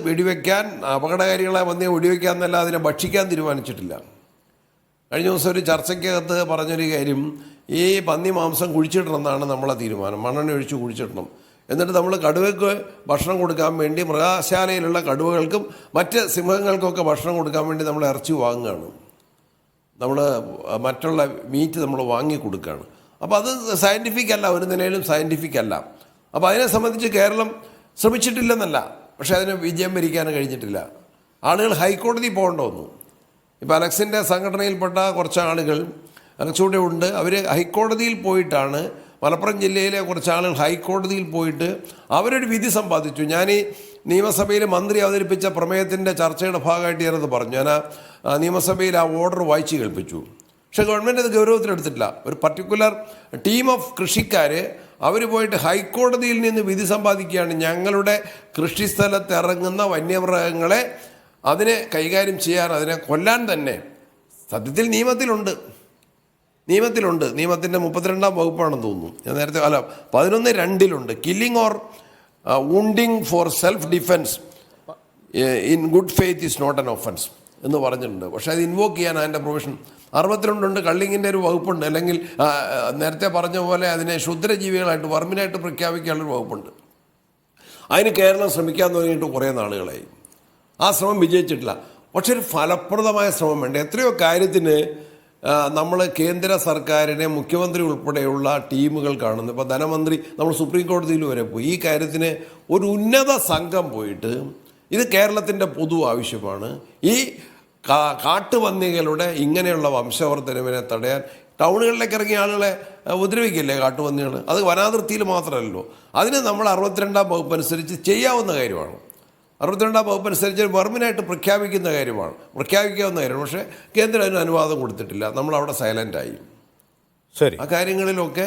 വെടിവെക്കാൻ, അപകടകാരികളായ പന്നിയെ വെടിവെക്കാൻ എന്നല്ല, അതിനെ ഭക്ഷിക്കാൻ തീരുമാനിച്ചിട്ടില്ല. കഴിഞ്ഞ ദിവസം ഒരു ചർച്ചയ്ക്കകത്ത് പറഞ്ഞൊരു കാര്യം, ഈ പന്നി മാംസം കുഴിച്ചിടണം എന്നാണ് നമ്മളെ തീരുമാനം. മണ്ണെണ്ണ ഒഴിച്ച് കുഴിച്ചിടണം. എന്നിട്ട് നമ്മൾ കടുവയ്ക്ക് ഭക്ഷണം കൊടുക്കാൻ വേണ്ടി, മൃഗശാലയിലുള്ള കടുവകൾക്കും മറ്റ് സിംഹങ്ങൾക്കൊക്കെ ഭക്ഷണം കൊടുക്കാൻ വേണ്ടി നമ്മൾ ഇറച്ചി വാങ്ങുകയാണ്. നമ്മൾ മറ്റുള്ള മീറ്റ് നമ്മൾ വാങ്ങിക്കൊടുക്കുകയാണ്. അപ്പോൾ അത് സയൻറ്റിഫിക് അല്ല, ഒരു നിലയിലും സയൻറ്റിഫിക് അല്ല. അപ്പോൾ അതിനെ സംബന്ധിച്ച് കേരളം ശ്രമിച്ചിട്ടില്ലെന്നല്ല, പക്ഷെ അതിന് വിജയം വരിക്കാൻ കഴിഞ്ഞിട്ടില്ല. ആളുകൾ ഹൈക്കോടതി പോകേണ്ട വന്നു. ഇപ്പോൾ അലക്സിൻ്റെ സംഘടനയിൽപ്പെട്ട കുറച്ച് ആളുകൾ അലക്സൂടെ ഉണ്ട്. അവർ ഹൈക്കോടതിയിൽ പോയിട്ടാണ്, മലപ്പുറം ജില്ലയിലെ കുറച്ച് ആളുകൾ ഹൈക്കോടതിയിൽ പോയിട്ട് അവരൊരു വിധി സമ്പാദിച്ചു. ഞാൻ ഈ നിയമസഭയിൽ മന്ത്രി അവതരിപ്പിച്ച പ്രമേയത്തിൻ്റെ ചർച്ചയുടെ ഭാഗമായിട്ട് ഞാനത് പറഞ്ഞു. ഞാൻ നിയമസഭയിൽ ആ ഓർഡർ വായിച്ച് കേൾപ്പിച്ചു. പക്ഷേ ഗവൺമെൻറ് അത് ഗൗരവത്തിലെടുത്തിട്ടില്ല. ഒരു പർട്ടിക്കുലർ ടീം ഓഫ് കൃഷിക്കാർ അവർ പോയിട്ട് ഹൈക്കോടതിയിൽ നിന്ന് വിധി സമ്പാദിക്കുകയാണ്. ഞങ്ങളുടെ കൃഷിസ്ഥലത്ത് ഇറങ്ങുന്ന വന്യമൃഗങ്ങളെ അതിനെ കൈകാര്യം ചെയ്യാൻ, അതിനെ കൊല്ലാൻ തന്നെ സത്യത്തിൽ നിയമത്തിലുണ്ട്. നിയമത്തിൻ്റെ 32-ാം വകുപ്പാണെന്ന് തോന്നുന്നു. ഞാൻ നേരത്തെ 11(2) killing or wounding for self defence in good faith is not an offence എന്ന് പറഞ്ഞിട്ടുണ്ട്. പക്ഷേ അത് ഇൻവോക്ക് ചെയ്യാൻ അതിൻ്റെ പ്രൊവിഷൻ 62 കള്ളിങ്ങിൻ്റെ ഒരു വകുപ്പുണ്ട്. അല്ലെങ്കിൽ നേരത്തെ പറഞ്ഞ പോലെ അതിനെ ക്ഷുദ്രജീവികളായിട്ട് വർമ്മിനായിട്ട് പ്രഖ്യാപിക്കാനുള്ളൊരു വകുപ്പുണ്ട്. അതിന് കേരളം ശ്രമിക്കാൻ തുടങ്ങിയിട്ട് കുറേ നാളുകളായി. ആ ശ്രമം വിജയിച്ചിട്ടില്ല. പക്ഷെ ഒരു ഫലപ്രദമായ ശ്രമം വേണ്ട. എത്രയോ കാര്യത്തിന് നമ്മൾ കേന്ദ്ര സർക്കാരിനെ, മുഖ്യമന്ത്രി ഉൾപ്പെടെയുള്ള ടീമുകൾ കാണുന്നു. ഇപ്പോൾ ധനമന്ത്രി നമ്മൾ സുപ്രീം കോടതിയിൽ വരെ പോയി. ഈ കാര്യത്തിന് ഒരു ഉന്നത സംഘം പോയിട്ട് ഇത് കേരളത്തിൻ്റെ പൊതു ആവശ്യമാണ്, ഈ കാട്ടുപന്നികളുടെ ഇങ്ങനെയുള്ള വംശവർദ്ധനവിനെ തടയാൻ ടൗണുകളിലേക്ക് ഇറങ്ങിയ ആളുകളെ ഉപദ്രവിക്കില്ലേ കാട്ടുപന്നികൾ? അത് വനാതിർത്തിയിൽ മാത്രമല്ലല്ലോ. അതിന് നമ്മൾ 62-ാം വകുപ്പ് അനുസരിച്ച് ചെയ്യാവുന്ന കാര്യമാണ്. 62-ാം വകുപ്പ് അനുസരിച്ച് വെർമിനായിട്ട് പ്രഖ്യാപിക്കാവുന്ന കാര്യമാണ്. പക്ഷേ കേന്ദ്രം അതിന് അനുവാദം കൊടുത്തിട്ടില്ല. നമ്മളവിടെ സൈലൻ്റായി. ശരി, ആ കാര്യങ്ങളിലൊക്കെ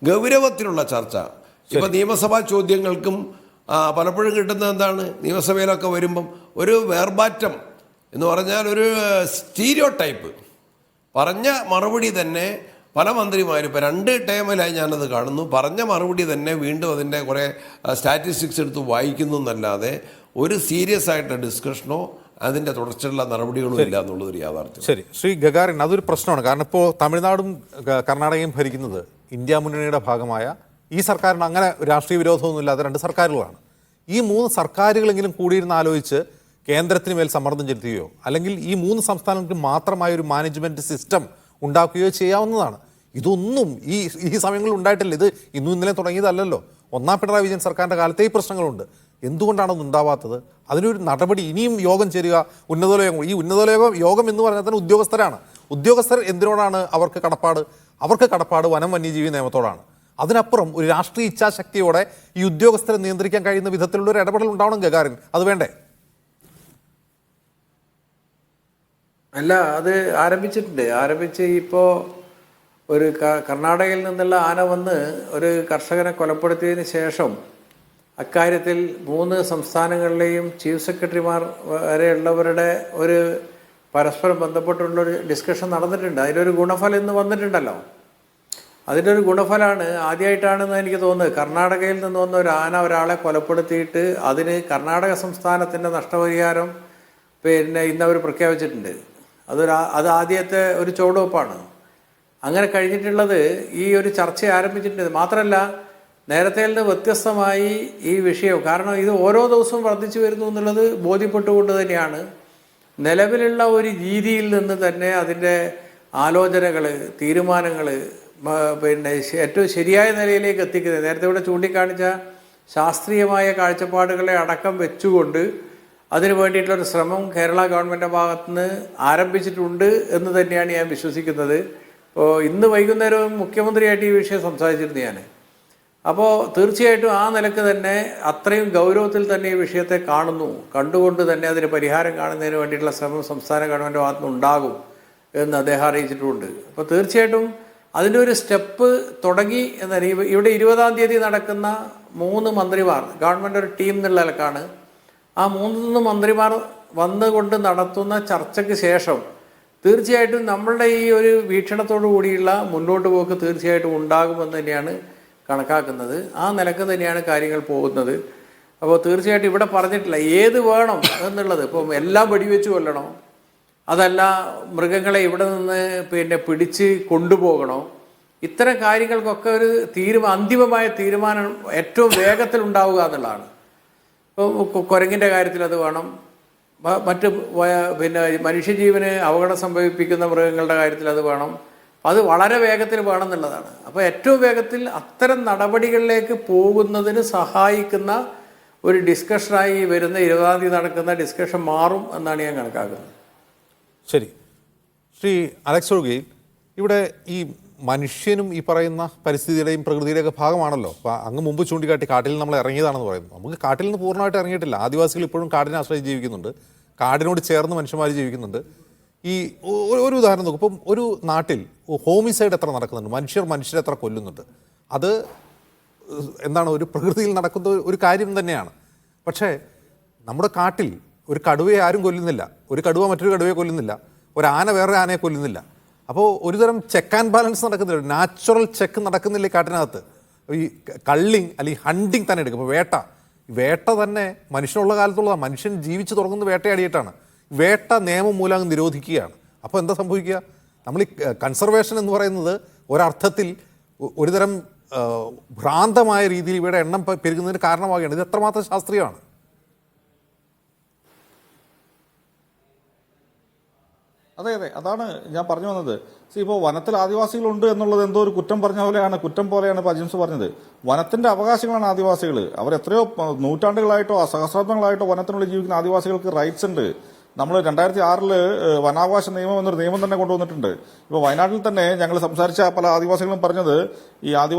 ഗൗരവത്തിലുള്ള ചർച്ച. ഇപ്പം നിയമസഭാ ചോദ്യങ്ങൾക്കും പലപ്പോഴും കിട്ടുന്നത് എന്താണ്? നിയമസഭയിലൊക്കെ വരുമ്പം ഒരു വേർബാറ്റം എന്ന് പറഞ്ഞാൽ ഒരു സ്റ്റീരിയോ ടൈപ്പ് പറഞ്ഞ മറുപടി തന്നെ പല മന്ത്രിമാരും, ഇപ്പോൾ 2 ടൈമിലായി ഞാനത് കാണുന്നു, പറഞ്ഞ മറുപടി തന്നെ വീണ്ടും അതിൻ്റെ കുറേ സ്റ്റാറ്റിസ്റ്റിക്സ് എടുത്ത് വായിക്കുന്നു എന്നല്ലാതെ ഒരു സീരിയസ് ആയിട്ട് ഡിസ്കഷനോ അതിൻ്റെ തുടർച്ചയുള്ള നടപടികളും ഇല്ല എന്നുള്ളതൊരു യാഥാർത്ഥ്യം. ശരി, ശ്രീ ഗഗാറിൻ, അതൊരു പ്രശ്നമാണ്. കാരണം ഇപ്പോൾ തമിഴ്നാടും കർണാടകയും ഭരിക്കുന്നത് ഇന്ത്യ മുന്നണിയുടെ ഭാഗമായ ഈ സർക്കാരിന് അങ്ങനെ രാഷ്ട്രീയ വിരോധമൊന്നും ഇല്ലാത്ത 2 സർക്കാരുകളാണ്. ഈ 3 സർക്കാരുകളെങ്കിലും കൂടിയിരുന്ന് ആലോചിച്ച് കേന്ദ്രത്തിന് മേൽ സമ്മർദ്ദം ചെലുത്തുകയോ അല്ലെങ്കിൽ ഈ 3 സംസ്ഥാനങ്ങൾക്ക് മാത്രമായ ഒരു മാനേജ്മെൻറ്റ് സിസ്റ്റം ഉണ്ടാക്കുകയോ ചെയ്യാവുന്നതാണ്. ഇതൊന്നും ഈ സമയങ്ങളിൽ ഉണ്ടായിട്ടില്ല. ഇത് ഇന്നും ഇന്നലെ തുടങ്ങിയതല്ലല്ലോ. 1-ാം പിണറായി വിജയൻ സർക്കാരിൻ്റെ കാലത്തെ ഈ പ്രശ്നങ്ങളുണ്ട്. എന്തുകൊണ്ടാണത് ഉണ്ടാവാത്തത്? അതിനൊരു നടപടി, ഇനിയും യോഗം ചേരുക, ഉന്നതതല യോഗം. ഈ ഉന്നതതല യോഗം എന്ന് പറഞ്ഞാൽ തന്നെ ഉദ്യോഗസ്ഥരാണ്. ഉദ്യോഗസ്ഥർ എന്തിനോടാണ് അവർക്ക് കടപ്പാട്? അവർക്ക് കടപ്പാട് വനം വന്യജീവി നിയമത്തോടാണ്. അതിനപ്പുറം ഒരു രാഷ്ട്രീയ ഇച്ഛാശക്തിയോടെ ഈ ഉദ്യോഗസ്ഥരെ നിയന്ത്രിക്കാൻ കഴിയുന്ന വിധത്തിലുള്ള ഒരു ഇടപെടൽ ഉണ്ടാവണം ഗഗാറിൻ. അത് വേണ്ടേ? അല്ല, അത് ആരംഭിച്ച് ഇപ്പോൾ ഒരു കർണാടകയിൽ നിന്നുള്ള ആന വന്ന് ഒരു കർഷകനെ കൊലപ്പെടുത്തിയതിന് ശേഷം അക്കാര്യത്തിൽ 3 സംസ്ഥാനങ്ങളിലെയും ചീഫ് സെക്രട്ടറിമാർ വരെയുള്ളവരുടെ ഒരു പരസ്പരം ബന്ധപ്പെട്ടുള്ളൊരു ഡിസ്കഷൻ നടന്നിട്ടുണ്ട്. അതിലൊരു ഗുണഫലം ഇന്ന് വന്നിട്ടുണ്ടല്ലോ. അതിൻ്റെ ഒരു ഗുണഫലമാണ് ആദ്യമായിട്ടാണെന്ന് എനിക്ക് തോന്നുന്നത്. കർണാടകയിൽ നിന്ന് വന്ന ഒരു ആന ഒരാളെ കൊലപ്പെടുത്തിയിട്ട് അതിന് കർണാടക സംസ്ഥാനത്തിൻ്റെ നഷ്ടപരിഹാരം ഇന്നവർ പ്രഖ്യാപിച്ചിട്ടുണ്ട്. അത് ആദ്യത്തെ ഒരു ചുവടുവെപ്പാണ്. അങ്ങനെ കഴിഞ്ഞിട്ടുള്ളത് ഈ ഒരു ചർച്ച ആരംഭിച്ചിട്ടുണ്ട്. മാത്രമല്ല, നേരത്തെ നിന്ന് വ്യത്യസ്തമായി ഈ വിഷയം, കാരണം ഇത് ഓരോ ദിവസവും വർദ്ധിച്ചു വരുന്നു എന്നുള്ളത് ബോധ്യപ്പെട്ടുകൊണ്ട് തന്നെയാണ് നിലവിലുള്ള ഒരു രീതിയിൽ നിന്ന് തന്നെ അതിൻ്റെ ആലോചനകൾ, തീരുമാനങ്ങൾ ഏറ്റവും ശരിയായ നിലയിലേക്ക് എത്തിക്കുന്നത്. നേരത്തെ ഇവിടെ ചൂണ്ടിക്കാണിച്ച ശാസ്ത്രീയമായ കാഴ്ചപ്പാടുകളെ അടക്കം വെച്ചുകൊണ്ട് അതിനു വേണ്ടിയിട്ടുള്ളൊരു ശ്രമം കേരള ഗവൺമെൻറ് ഭാഗത്തുനിന്ന് ആരംഭിച്ചിട്ടുണ്ട് എന്ന് തന്നെയാണ് ഞാൻ വിശ്വസിക്കുന്നത്. ഇപ്പോൾ ഇന്ന് വൈകുന്നേരവും മുഖ്യമന്ത്രിയായിട്ട് ഈ വിഷയം സംസാരിച്ചിരുന്നു ഞാൻ. അപ്പോൾ തീർച്ചയായിട്ടും ആ നിലക്ക് തന്നെ അത്രയും ഗൗരവത്തിൽ തന്നെ ഈ വിഷയത്തെ കണ്ടുകൊണ്ട് തന്നെ അതിന് പരിഹാരം കാണുന്നതിന് വേണ്ടിയിട്ടുള്ള ശ്രമം സംസ്ഥാന ഗവൺമെൻറ് ഭാഗത്തുനിന്ന് ഉണ്ടാകും എന്ന് അദ്ദേഹം അറിയിച്ചിട്ടുമുണ്ട്. അപ്പോൾ തീർച്ചയായിട്ടും അതിൻ്റെ ഒരു സ്റ്റെപ്പ് തുടങ്ങി എന്നാണ്. ഇവിടെ 20-ാം തീയതി നടക്കുന്ന 3 മന്ത്രിമാർ, ഗവൺമെൻറ് ഒരു ടീം എന്നുള്ള നിലക്കാണ്, ആ 3 മന്ത്രിമാർ വന്നുകൊണ്ട് നടത്തുന്ന ചർച്ചയ്ക്ക് ശേഷം തീർച്ചയായിട്ടും നമ്മളുടെ ഈ ഒരു വീക്ഷണത്തോടു കൂടിയുള്ള മുന്നോട്ട് പോക്ക് തീർച്ചയായിട്ടും ഉണ്ടാകുമെന്ന് തന്നെയാണ് കണക്കാക്കുന്നത്. ആ നിലക്ക് തന്നെയാണ് കാര്യങ്ങൾ പോകുന്നത്. അപ്പോൾ തീർച്ചയായിട്ടും ഇവിടെ പറഞ്ഞിട്ടില്ല ഏത് വേണം എന്നുള്ളത്. ഇപ്പം എല്ലാം വെടിവെച്ച് കൊല്ലണോ, അതല്ല മൃഗങ്ങളെ ഇവിടെ നിന്ന് പിടിച്ച് കൊണ്ടുപോകണോ, ഇത്തരം കാര്യങ്ങൾക്കൊക്കെ ഒരു അന്തിമമായ തീരുമാനം ഏറ്റവും വേഗത്തിൽ ഉണ്ടാവുക എന്നുള്ളതാണ്. ഇപ്പോൾ കുരങ്ങിൻ്റെ കാര്യത്തിൽ അത് വേണം, മറ്റ് മനുഷ്യജീവന് അപകടം സംഭവിപ്പിക്കുന്ന മൃഗങ്ങളുടെ കാര്യത്തിൽ അത് വേണം. അത് വളരെ വേഗത്തിൽ വേണം എന്നുള്ളതാണ്. അപ്പോൾ ഏറ്റവും വേഗത്തിൽ അത്തരം നടപടികളിലേക്ക് പോകുന്നതിന് സഹായിക്കുന്ന ഒരു ഡിസ്കഷനായി വരുന്ന 20-ാം തീയതി നടക്കുന്ന ഡിസ്കഷൻ മാറും എന്നാണ് ഞാൻ കണക്കാക്കുന്നത്. ശരി, ശ്രീ അലക്സ് ഒഴുകയിൽ, ഇവിടെ ഈ മനുഷ്യനും ഈ പറയുന്ന പരിസ്ഥിതിയുടെയും പ്രകൃതിയുടെയൊക്കെ ഭാഗമാണല്ലോ. അപ്പോൾ അങ്ങ് മുമ്പ് ചൂണ്ടിക്കാട്ടി കാട്ടിൽ നിന്ന് നമ്മൾ ഇറങ്ങിയതാണെന്ന് പറയുന്നു. നമുക്ക് കാട്ടിൽ നിന്ന് പൂർണ്ണമായിട്ട് ഇറങ്ങിയിട്ടില്ല. ആദിവാസികൾ ഇപ്പോഴും കാടിനെ ആശ്രയിച്ച് ജീവിക്കുന്നുണ്ട്, കാടിനോട് ചേർന്ന് മനുഷ്യന്മാർ ജീവിക്കുന്നുണ്ട്. ഈ ഒരു ഉദാഹരണം നോക്കും, ഇപ്പം ഒരു നാട്ടിൽ ഹോമിസൈഡ് എത്ര നടക്കുന്നുണ്ട്, മനുഷ്യരെ എത്ര കൊല്ലുന്നുണ്ട്. അത് എന്താണ്, ഒരു പ്രകൃതിയിൽ നടക്കുന്ന ഒരു കാര്യം തന്നെയാണ്. പക്ഷേ നമ്മുടെ കാട്ടിൽ ഒരു കടുവയെ ആരും കൊല്ലുന്നില്ല, ഒരു കടുവ മറ്റൊരു കടുവയെ കൊല്ലുന്നില്ല, ഒരു ആന വേറൊരു ആനയെ കൊല്ലുന്നില്ല. അപ്പോൾ ഒരുതരം ചെക്ക് ആൻഡ് ബാലൻസ് നടക്കുന്നില്ല, നാച്ചുറൽ ചെക്ക് നടക്കുന്നില്ല ഈ കാട്ടിനകത്ത്. ഈ കള്ളിങ് അല്ലെങ്കിൽ ഹണ്ടിങ് തന്നെ എടുക്കും. ഇപ്പോൾ വേട്ട തന്നെ മനുഷ്യനുള്ള കാലത്തുള്ളതാണ്. മനുഷ്യൻ ജീവിച്ച് തുടങ്ങുന്നത് വേട്ടയാടിയിട്ടാണ്. വേട്ട നിയമം മൂലം അങ്ങ് നിരോധിക്കുകയാണ്. അപ്പോൾ എന്താ സംഭവിക്കുക? നമ്മൾ ഈ കൺസർവേഷൻ എന്ന് പറയുന്നത് ഒരർത്ഥത്തിൽ ഒരുതരം ഭ്രാന്തമായ രീതിയിൽ ഇവിടെ എണ്ണം പെരുകുന്നതിന് കാരണമാവുകയാണ്. ഇത് എത്രമാത്രം ശാസ്ത്രീയമാണ്? അതെ, അതാണ് ഞാൻ പറഞ്ഞു വന്നത്. ഇപ്പോൾ വനത്തിൽ ആദിവാസികളുണ്ട് എന്നുള്ളത് എന്തോ ഒരു കുറ്റം കുറ്റം പോലെയാണ് ഇപ്പോൾ അജിംസ് പറഞ്ഞത്. വനത്തിന്റെ അവകാശങ്ങളാണ് ആദിവാസികൾ. അവർ എത്രയോ നൂറ്റാണ്ടുകളായിട്ടോ സഹസ്രാബ്ദങ്ങളായിട്ടോ വനത്തിനുള്ളിൽ ജീവിക്കുന്ന ആദിവാസികൾക്ക് റൈറ്റ്സ് ഉണ്ട്. നമ്മൾ 2006 വനാവകാശ നിയമം എന്നൊരു നിയമം തന്നെ കൊണ്ടുവന്നിട്ടുണ്ട്. ഇപ്പോൾ വയനാട്ടിൽ തന്നെ ഞങ്ങൾ സംസാരിച്ച പല ആദിവാസികളും പറഞ്ഞത്, ഈ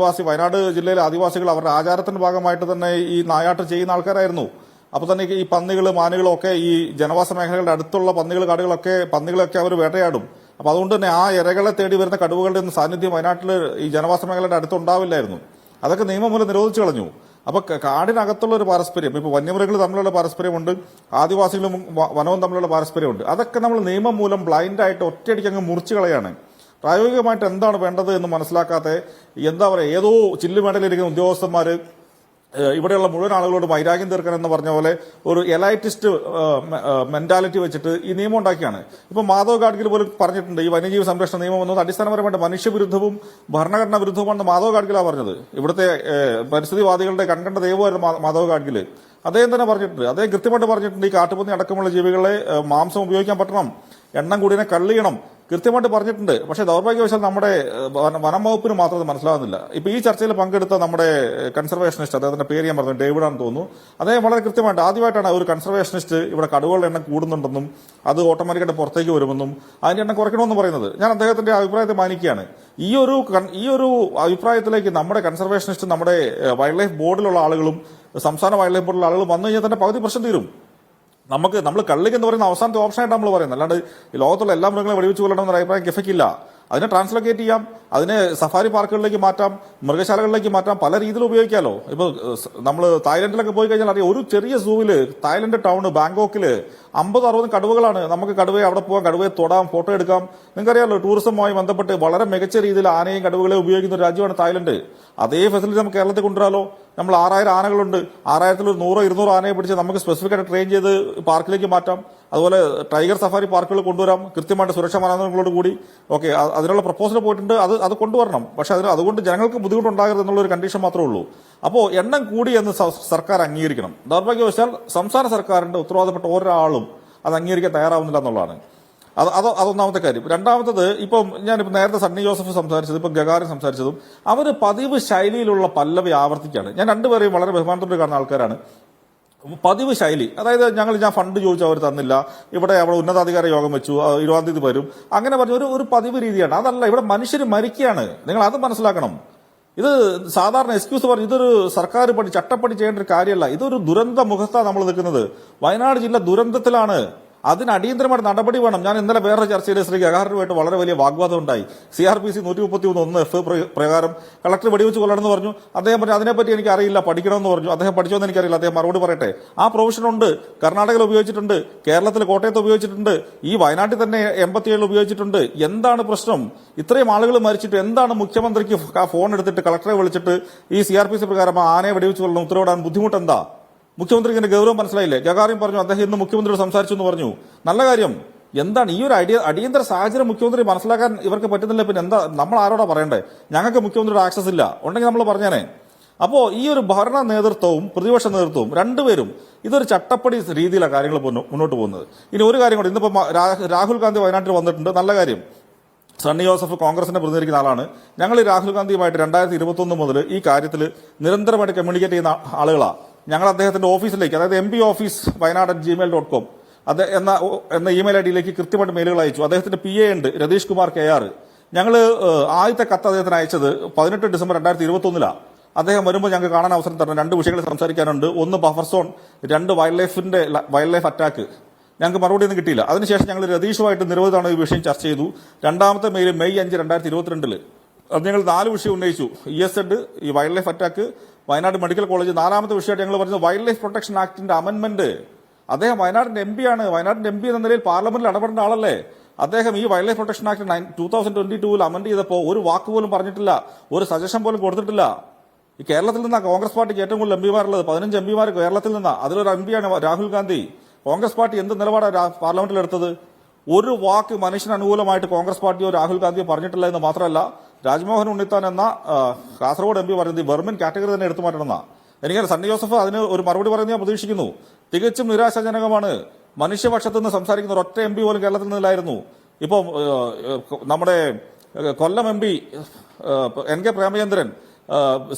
വയനാട് ജില്ലയിലെ ആദിവാസികൾ അവരുടെ ആചാരത്തിന്റെ ഭാഗമായിട്ട് തന്നെ ഈ നായാട്ട് ചെയ്യുന്ന ആൾക്കാരായിരുന്നു. അപ്പോൾ തന്നെ ഈ പന്നികൾ, മാനുകളും ഒക്കെ ഈ ജനവാസ മേഖലകളുടെ അടുത്തുള്ള പന്നികളൊക്കെ അവർ വേട്ടയാടും. അപ്പോൾ അതുകൊണ്ട് തന്നെ ആ ഇരകളെ തേടി വരുന്ന കടുവകളുടെ ഒന്നും സാന്നിധ്യം വയനാട്ടിൽ ഈ ജനവാസ മേഖലയുടെ അടുത്തുണ്ടാവില്ലായിരുന്നു. അതൊക്കെ നിയമം മൂലം നിരോധിച്ചു കളഞ്ഞു. അപ്പൊ കാടിനകത്തുള്ള ഒരു പാരസ്പര്യം, ഇപ്പൊ വന്യമൃഗങ്ങൾ തമ്മിലുള്ള പാരസ്പര്യമുണ്ട്, ആദിവാസികളും വനവും തമ്മിലുള്ള പാരസ്പര്യമുണ്ട്. അതൊക്കെ നമ്മൾ നിയമം മൂലം ബ്ലൈൻഡായിട്ട് ഒറ്റയടിക്ക് അങ്ങ് മുറിച്ചു കളയാണ്. പ്രായോഗികമായിട്ട് എന്താണ് വേണ്ടത് എന്ന് മനസ്സിലാക്കാതെ എന്താ പറയുക, ഏതോ ചില്ലുമേടയിലിരിക്കുന്ന ഉദ്യോഗസ്ഥന്മാർ ഇവിടെയുള്ള മുഴുവൻ ആളുകളോട് വൈരാഗ്യം തീർക്കണമെന്ന് പറഞ്ഞ പോലെ ഒരു എലൈറ്റിസ്റ്റ് മെന്റാലിറ്റി വെച്ചിട്ട് ഈ നിയമം ഉണ്ടാക്കിയാണ്. ഇപ്പൊ മാധവ് ഗാഡ്ഗിൽ പോലും പറഞ്ഞിട്ടുണ്ട്, ഈ വന്യജീവി സംരക്ഷണ നിയമം എന്നത് അടിസ്ഥാനപരമായിട്ട് മനുഷ്യവിരുദ്ധവും ഭരണഘടനാ വിരുദ്ധവുമാണെന്ന് മാധവ് ഗാഡ്ഗിലാണ് പറഞ്ഞത്. ഇവിടുത്തെ പരിസ്ഥിതിവാദികളുടെ കൺകണ്ട ദൈവമായിരുന്നു മാധവ് ഗാഡ്ഗിൽ. അദ്ദേഹം തന്നെ പറഞ്ഞിട്ടുണ്ട്, അദ്ദേഹം കൃത്യമായിട്ട് പറഞ്ഞിട്ടുണ്ട്, ഈ കാട്ടുപന്നി അടക്കമുള്ള ജീവികളെ മാംസം ഉപയോഗിക്കാൻ പറ്റണം, എണ്ണം കൂടിയതിനെ കള്ളിയണം, കൃത്യമായിട്ട് പറഞ്ഞിട്ടുണ്ട്. പക്ഷേ ദൗർഭാഗ്യവശാൽ നമ്മുടെ വനം വകുപ്പിന് മാത്രം അത് മനസ്സിലാകുന്നില്ല. ഇപ്പൊ ഈ ചർച്ചയിൽ പങ്കെടുത്ത നമ്മുടെ കൺസർവേഷനിസ്റ്റ്, അദ്ദേഹത്തിന്റെ പേര് ഞാൻ പറഞ്ഞു, ഡേവിഡാണെന്ന് തോന്നുന്നു, അദ്ദേഹം വളരെ കൃത്യമായിട്ട് ആദ്യമായിട്ടാണ് ഒരു കൺസർവേഷനിസ്റ്റ് ഇവിടെ കടുവകളുടെ എണ്ണം കൂടുന്നുണ്ടെന്നും അത് ഓട്ടോമാറ്റിക്കായിട്ട് പുറത്തേക്ക് വരുമെന്നും അതിന്റെ എണ്ണം കുറയ്ക്കണമെന്ന് പറയുന്നത്. ഞാൻ അദ്ദേഹത്തിന്റെ അഭിപ്രായത്തെ മാനിക്കുകയാണ്. ഈ ഒരു അഭിപ്രായത്തിലേക്ക് നമ്മുടെ കൺസർവേഷനിസ്റ്റ്, നമ്മുടെ വൈൽഡ് ലൈഫ് ബോർഡിലുള്ള ആളുകളും സംസ്ഥാന വൈൽഡ് ലൈഫ് ബോർഡിലുള്ള ആളുകളും വന്നു കഴിഞ്ഞാൽ തന്നെ പകുതി പ്രശ്നം തീരും. നമ്മൾ കള്ളിക്ക് എന്ന് പറയുന്ന അവസാനത്തെ ഓപ്ഷനായിട്ട് നമ്മൾ പറയുന്നത്, അല്ലാണ്ട് ഈ ലോകത്തുള്ള എല്ലാ മൃഗങ്ങളെ വെടിവെച്ച് കൊല്ലണമെന്ന അഭിപ്രായം കെഫയ്ക്കില്ല. അതിനെ ട്രാൻസ്ലൊക്കേറ്റ് ചെയ്യാം, അതിനെ സഫാരി പാർക്കുകളിലേക്ക് മാറ്റാം, മൃഗശാലകളിലേക്ക് മാറ്റാം, പല രീതിയിൽ ഉപയോഗിക്കാമല്ലോ. ഇപ്പോൾ നമ്മൾ തായ്ലൻഡിലൊക്കെ പോയി കഴിഞ്ഞാൽ അറിയാം, ഒരു ചെറിയ സൂവില് തായ്ലൻഡ് ടൗണ് ബാങ്കോക്കില് 50-60 കടുവകളാണ്. നമുക്ക് കടുവയെ അവിടെ പോകാം, കടുവയെ തൊടാം, ഫോട്ടോ എടുക്കാം. നിങ്ങൾക്കറിയാമല്ലോ, ടൂറിസവുമായി ബന്ധപ്പെട്ട് വളരെ മികച്ച രീതിയിൽ ആനയും കടുവകളെ ഉപയോഗിക്കുന്ന ഒരു രാജ്യമാണ് തായ്ലൻഡ്. അതേ ഫെസിലിറ്റി നമുക്ക് കേരളത്തിൽ കൊണ്ടുവരാലോ. നമ്മൾ 6000 ആനകളുണ്ട്, 6000-ൽ 100-200 ആനയെ പിടിച്ച് നമുക്ക് സ്പെസിഫിക് ആയിട്ട് ട്രെയിൻ ചെയ്ത് പാർക്കിലേക്ക് മാറ്റാം. അതുപോലെ ടൈഗർ സഫാരി പാർക്കുകൾ കൊണ്ടുവരാം, കൃത്യമായിട്ട് സുരക്ഷാ മാനദണ്ഡങ്ങളോട് കൂടി. ഓക്കെ, അതിനുള്ള പ്രപ്പോസൽ പോയിട്ടുണ്ട്, അത് കൊണ്ടുവരണം. പക്ഷെ അതുകൊണ്ട് ജനങ്ങൾക്ക് ബുദ്ധിമുട്ടുണ്ടാകരുത് എന്നുള്ളൊരു കണ്ടീഷൻ മാത്രമേ ഉള്ളൂ. അപ്പോൾ എണ്ണം കൂടി എന്ന് സർക്കാർ അംഗീകരിക്കണം. ദൗർഭാഗ്യവശാൽ സംസ്ഥാന സർക്കാരിന്റെ ഉത്തരവാദപ്പെട്ട ഒരാളും അത് അംഗീകരിക്കാൻ തയ്യാറാവുന്നില്ല എന്നുള്ളതാണ്. അതൊന്നാമത്തെ കാര്യം. രണ്ടാമത്തത്, ഇപ്പം ഞാനിപ്പോൾ നേരത്തെ സണ്ണി ജോസഫ് സംസാരിച്ചത്, ഇപ്പം ഗഗാറിൻ സംസാരിച്ചതും അവർ പതിവ് ശൈലിയിലുള്ള പല്ലവി ആവർത്തിക്കുകയാണ്. ഞാൻ രണ്ടുപേരെയും വളരെ ബഹുമാനത്തോടെ കാണുന്ന ആൾക്കാരാണ്. പതിവ് ശൈലി, അതായത് ഞാൻ ഫണ്ട് ചോദിച്ചു അവർ തന്നില്ല, അവിടെ ഉന്നതാധികാര യോഗം വെച്ചു, 20-ാം തീയതി വരും, അങ്ങനെ പറഞ്ഞ ഒരു പതിവ് രീതിയാണ്. അതല്ല, ഇവിടെ മനുഷ്യർ മരിക്കുകയാണ്. നിങ്ങൾ അത് മനസ്സിലാക്കണം. ഇത് സാധാരണ എക്സ്ക്യൂസ് പറഞ്ഞു, ഇതൊരു സർക്കാർ ചട്ടപ്പടി ചെയ്യേണ്ട ഒരു കാര്യമല്ല. ഇതൊരു ദുരന്ത മുഖത്താണ് നമ്മൾ നിൽക്കുന്നത്. വയനാട് ജില്ല ദുരന്തത്തിലാണ്. അതിന് അടിയന്തരമായിട്ട് നടപടി വേണം. ഞാൻ ഇന്നലെ വേറൊരു ചർച്ചയിൽ ശ്രീ ഗഗാറിനുമായിട്ട് വളരെ വലിയ വാഗ്വാദം ഉണ്ടായി. CRPC 131(1) പ്രകാരം കളക്ടർ വെടിവെച്ച് കൊല്ലണമെന്ന് പറഞ്ഞു. അദ്ദേഹം പറഞ്ഞു അതിനെപ്പറ്റി എനിക്ക് അറിയില്ല, പഠിക്കണമെന്ന് പറഞ്ഞു. അദ്ദേഹം പഠിച്ചോന്ന് എനിക്കറിയില്ല, അദ്ദേഹം മറുപടി പറയട്ടെ. ആ പ്രൊവിഷൻ ഉണ്ട്, കർണാടകയിൽ ഉപയോഗിച്ചിട്ടുണ്ട്, കേരളത്തിൽ കോട്ടയത്ത് ഉപയോഗിച്ചിട്ടുണ്ട്, ഈ വയനാട്ടിൽ തന്നെ 87 ഉപയോഗിച്ചിട്ടുണ്ട്. എന്താണ് പ്രശ്നം? ഇത്രയും ആളുകൾ മരിച്ചിട്ട് എന്താണ് മുഖ്യമന്ത്രിക്ക് ഫോൺ എടുത്തിട്ട് കളക്ടറെ വിളിച്ചിട്ട് ഈ CRPC പ്രകാരം ആനയെ വെടിവെച്ച് കൊല്ലണം ഉത്തരവിടാൻ ബുദ്ധിമുട്ട് എന്താ? മുഖ്യമന്ത്രിക്ക് ഇതിന്റെ ഗൗരവം മനസ്സിലായില്ലേ? ഗഗാറിൻ പറഞ്ഞു അദ്ദേഹം ഇന്ന് മുഖ്യമന്ത്രിയോട് സംസാരിച്ചു എന്ന് പറഞ്ഞു. നല്ല കാര്യം. എന്താണ് ഈ ഒരു അടിയന്തര സാഹചര്യം മുഖ്യമന്ത്രി മനസ്സിലാക്കാൻ ഇവർക്ക് പറ്റുന്നില്ല? പിന്നെ എന്താ നമ്മൾ ആരോടാ പറയണ്ടേ? ഞങ്ങൾക്ക് മുഖ്യമന്ത്രിയുടെ ആക്സസ് ഇല്ല, ഉണ്ടെങ്കിൽ നമ്മൾ പറഞ്ഞേനെ. അപ്പോ ഈ ഒരു ഭരണ നേതൃത്വവും പ്രതിപക്ഷ നേതൃത്വവും രണ്ടുപേരും ഇതൊരു ചട്ടപ്പടി രീതിയിലാണ് കാര്യങ്ങൾ മുന്നോട്ട് പോകുന്നത്. ഇനി ഒരു കാര്യം കൂടി, ഇന്നിപ്പോ രാഹുൽ ഗാന്ധി വയനാട്ടിൽ വന്നിട്ടുണ്ട്, നല്ല കാര്യം. സണ്ണി ജോസഫ് കോൺഗ്രസിനെ പ്രതിനിധീകരിക്കുന്ന ആളാണ്. ഞങ്ങൾ രാഹുൽ ഗാന്ധിയുമായിട്ട് 2021 മുതൽ ഈ കാര്യത്തിൽ നിരന്തരമായിട്ട് കമ്മ്യൂണിക്കേറ്റ് ചെയ്യുന്ന ആളുകളാണ്. ഞങ്ങൾ അദ്ദേഹത്തിന്റെ ഓഫീസിലേക്ക്, അതായത് mp.office@gmail.com എന്ന ഇമെയിൽ ഐഡിയിലേക്ക് കൃത്യമായിട്ട് മെയിലുകൾ അയച്ചു. അദ്ദേഹത്തിന്റെ PA ഉണ്ട് രതീഷ് കുമാർ KR. ഞങ്ങൾ ആദ്യത്തെ കത്ത് അദ്ദേഹത്തിന് അയച്ചത് 18 ഡിസംബർ 2021. അദ്ദേഹം വരുമ്പോൾ ഞങ്ങൾക്ക് കാണാൻ അവസരം തരണം. 2 വിഷയങ്ങൾ സംസാരിക്കാനുണ്ട്. ഒന്ന് buffer zone, 2 wild life attack. ഞങ്ങൾക്ക് മറുപടി ഒന്നും കിട്ടിയില്ല. അതിനുശേഷം ഞങ്ങൾ രതീഷുമായിട്ട് നിരവധി തവണ ഈ വിഷയം ചർച്ച ചെയ്തു. രണ്ടാമത്തെ മെയിൽ മെയ് 5, 2022. അത് ഞങ്ങൾ 4 വിഷയം ഉന്നയിച്ചു. ESZ, ഈ wildlife attack, Wayanad medical college. 4ാമത്തെ വിഷയമായിട്ട് ഞങ്ങൾ പറഞ്ഞത് വൈൽഡ് ലൈഫ് പ്രൊട്ടക്ഷൻ ആക്ടിന്റെ അമെന്റ്മെന്റ്. അദ്ദേഹം വയനാടിന്റെ MP ആണ്. വയനാടിന്റെ MP എന്ന നിലയിൽ പാർലമെന്റിൽ ഇടപെടേണ്ട ആളല്ലേ. അദ്ദേഹം ഈ വൈൽഡ് ലൈഫ് പ്രൊട്ടക്ഷൻ ആക്ട് 2022 അമെന്റ് ചെയ്തപ്പോൾ ഒരു വാക്ക് പോലും പറഞ്ഞിട്ടില്ല, ഒരു സജഷൻ പോലും കൊടുത്തിട്ടില്ല. ഈ കേരളത്തിൽ നിന്നാണ് കോൺഗ്രസ് പാർട്ടിക്ക് ഏറ്റവും കൂടുതൽ MP മാരുള്ളത്. 15 MP മാർ കേരളത്തിൽ നിന്നാണ്. അതിലൊരു MP ആണ് രാഹുൽ ഗാന്ധി. കോൺഗ്രസ് പാർട്ടി എന്ത് നിലപാടാണ് പാർലമെന്റിൽ എടുത്തത്? ഒരു വാക്ക് മനുഷ്യന് അനുകൂലമായിട്ട് കോൺഗ്രസ് പാർട്ടിയോ രാഹുൽ ഗാന്ധിയോ പറഞ്ഞിട്ടില്ല എന്ന് മാത്രമല്ല, രാജ്മോഹൻ ഉണ്ണിത്താൻ എന്ന കാസർഗോഡ് MP പറയുന്നത് വെർമിൻ കാറ്റഗറി തന്നെ എടുത്തു മാറ്റണമെന്നാ. എനിക്കറിയാം സണ്ണി ജോസഫ് അതിന് ഒരു മറുപടി പറയുന്നത് ഞാൻ പ്രതീക്ഷിക്കുന്നു. തികച്ചും നിരാശാജനകമാണ്. മനുഷ്യപക്ഷത്ത് നിന്ന് സംസാരിക്കുന്ന ഒരൊറ്റ MP പോലും കേരളത്തിൽ നിന്നില്ലായിരുന്നു. ഇപ്പോൾ നമ്മുടെ കൊല്ലം MP NK പ്രേമചന്ദ്രൻ,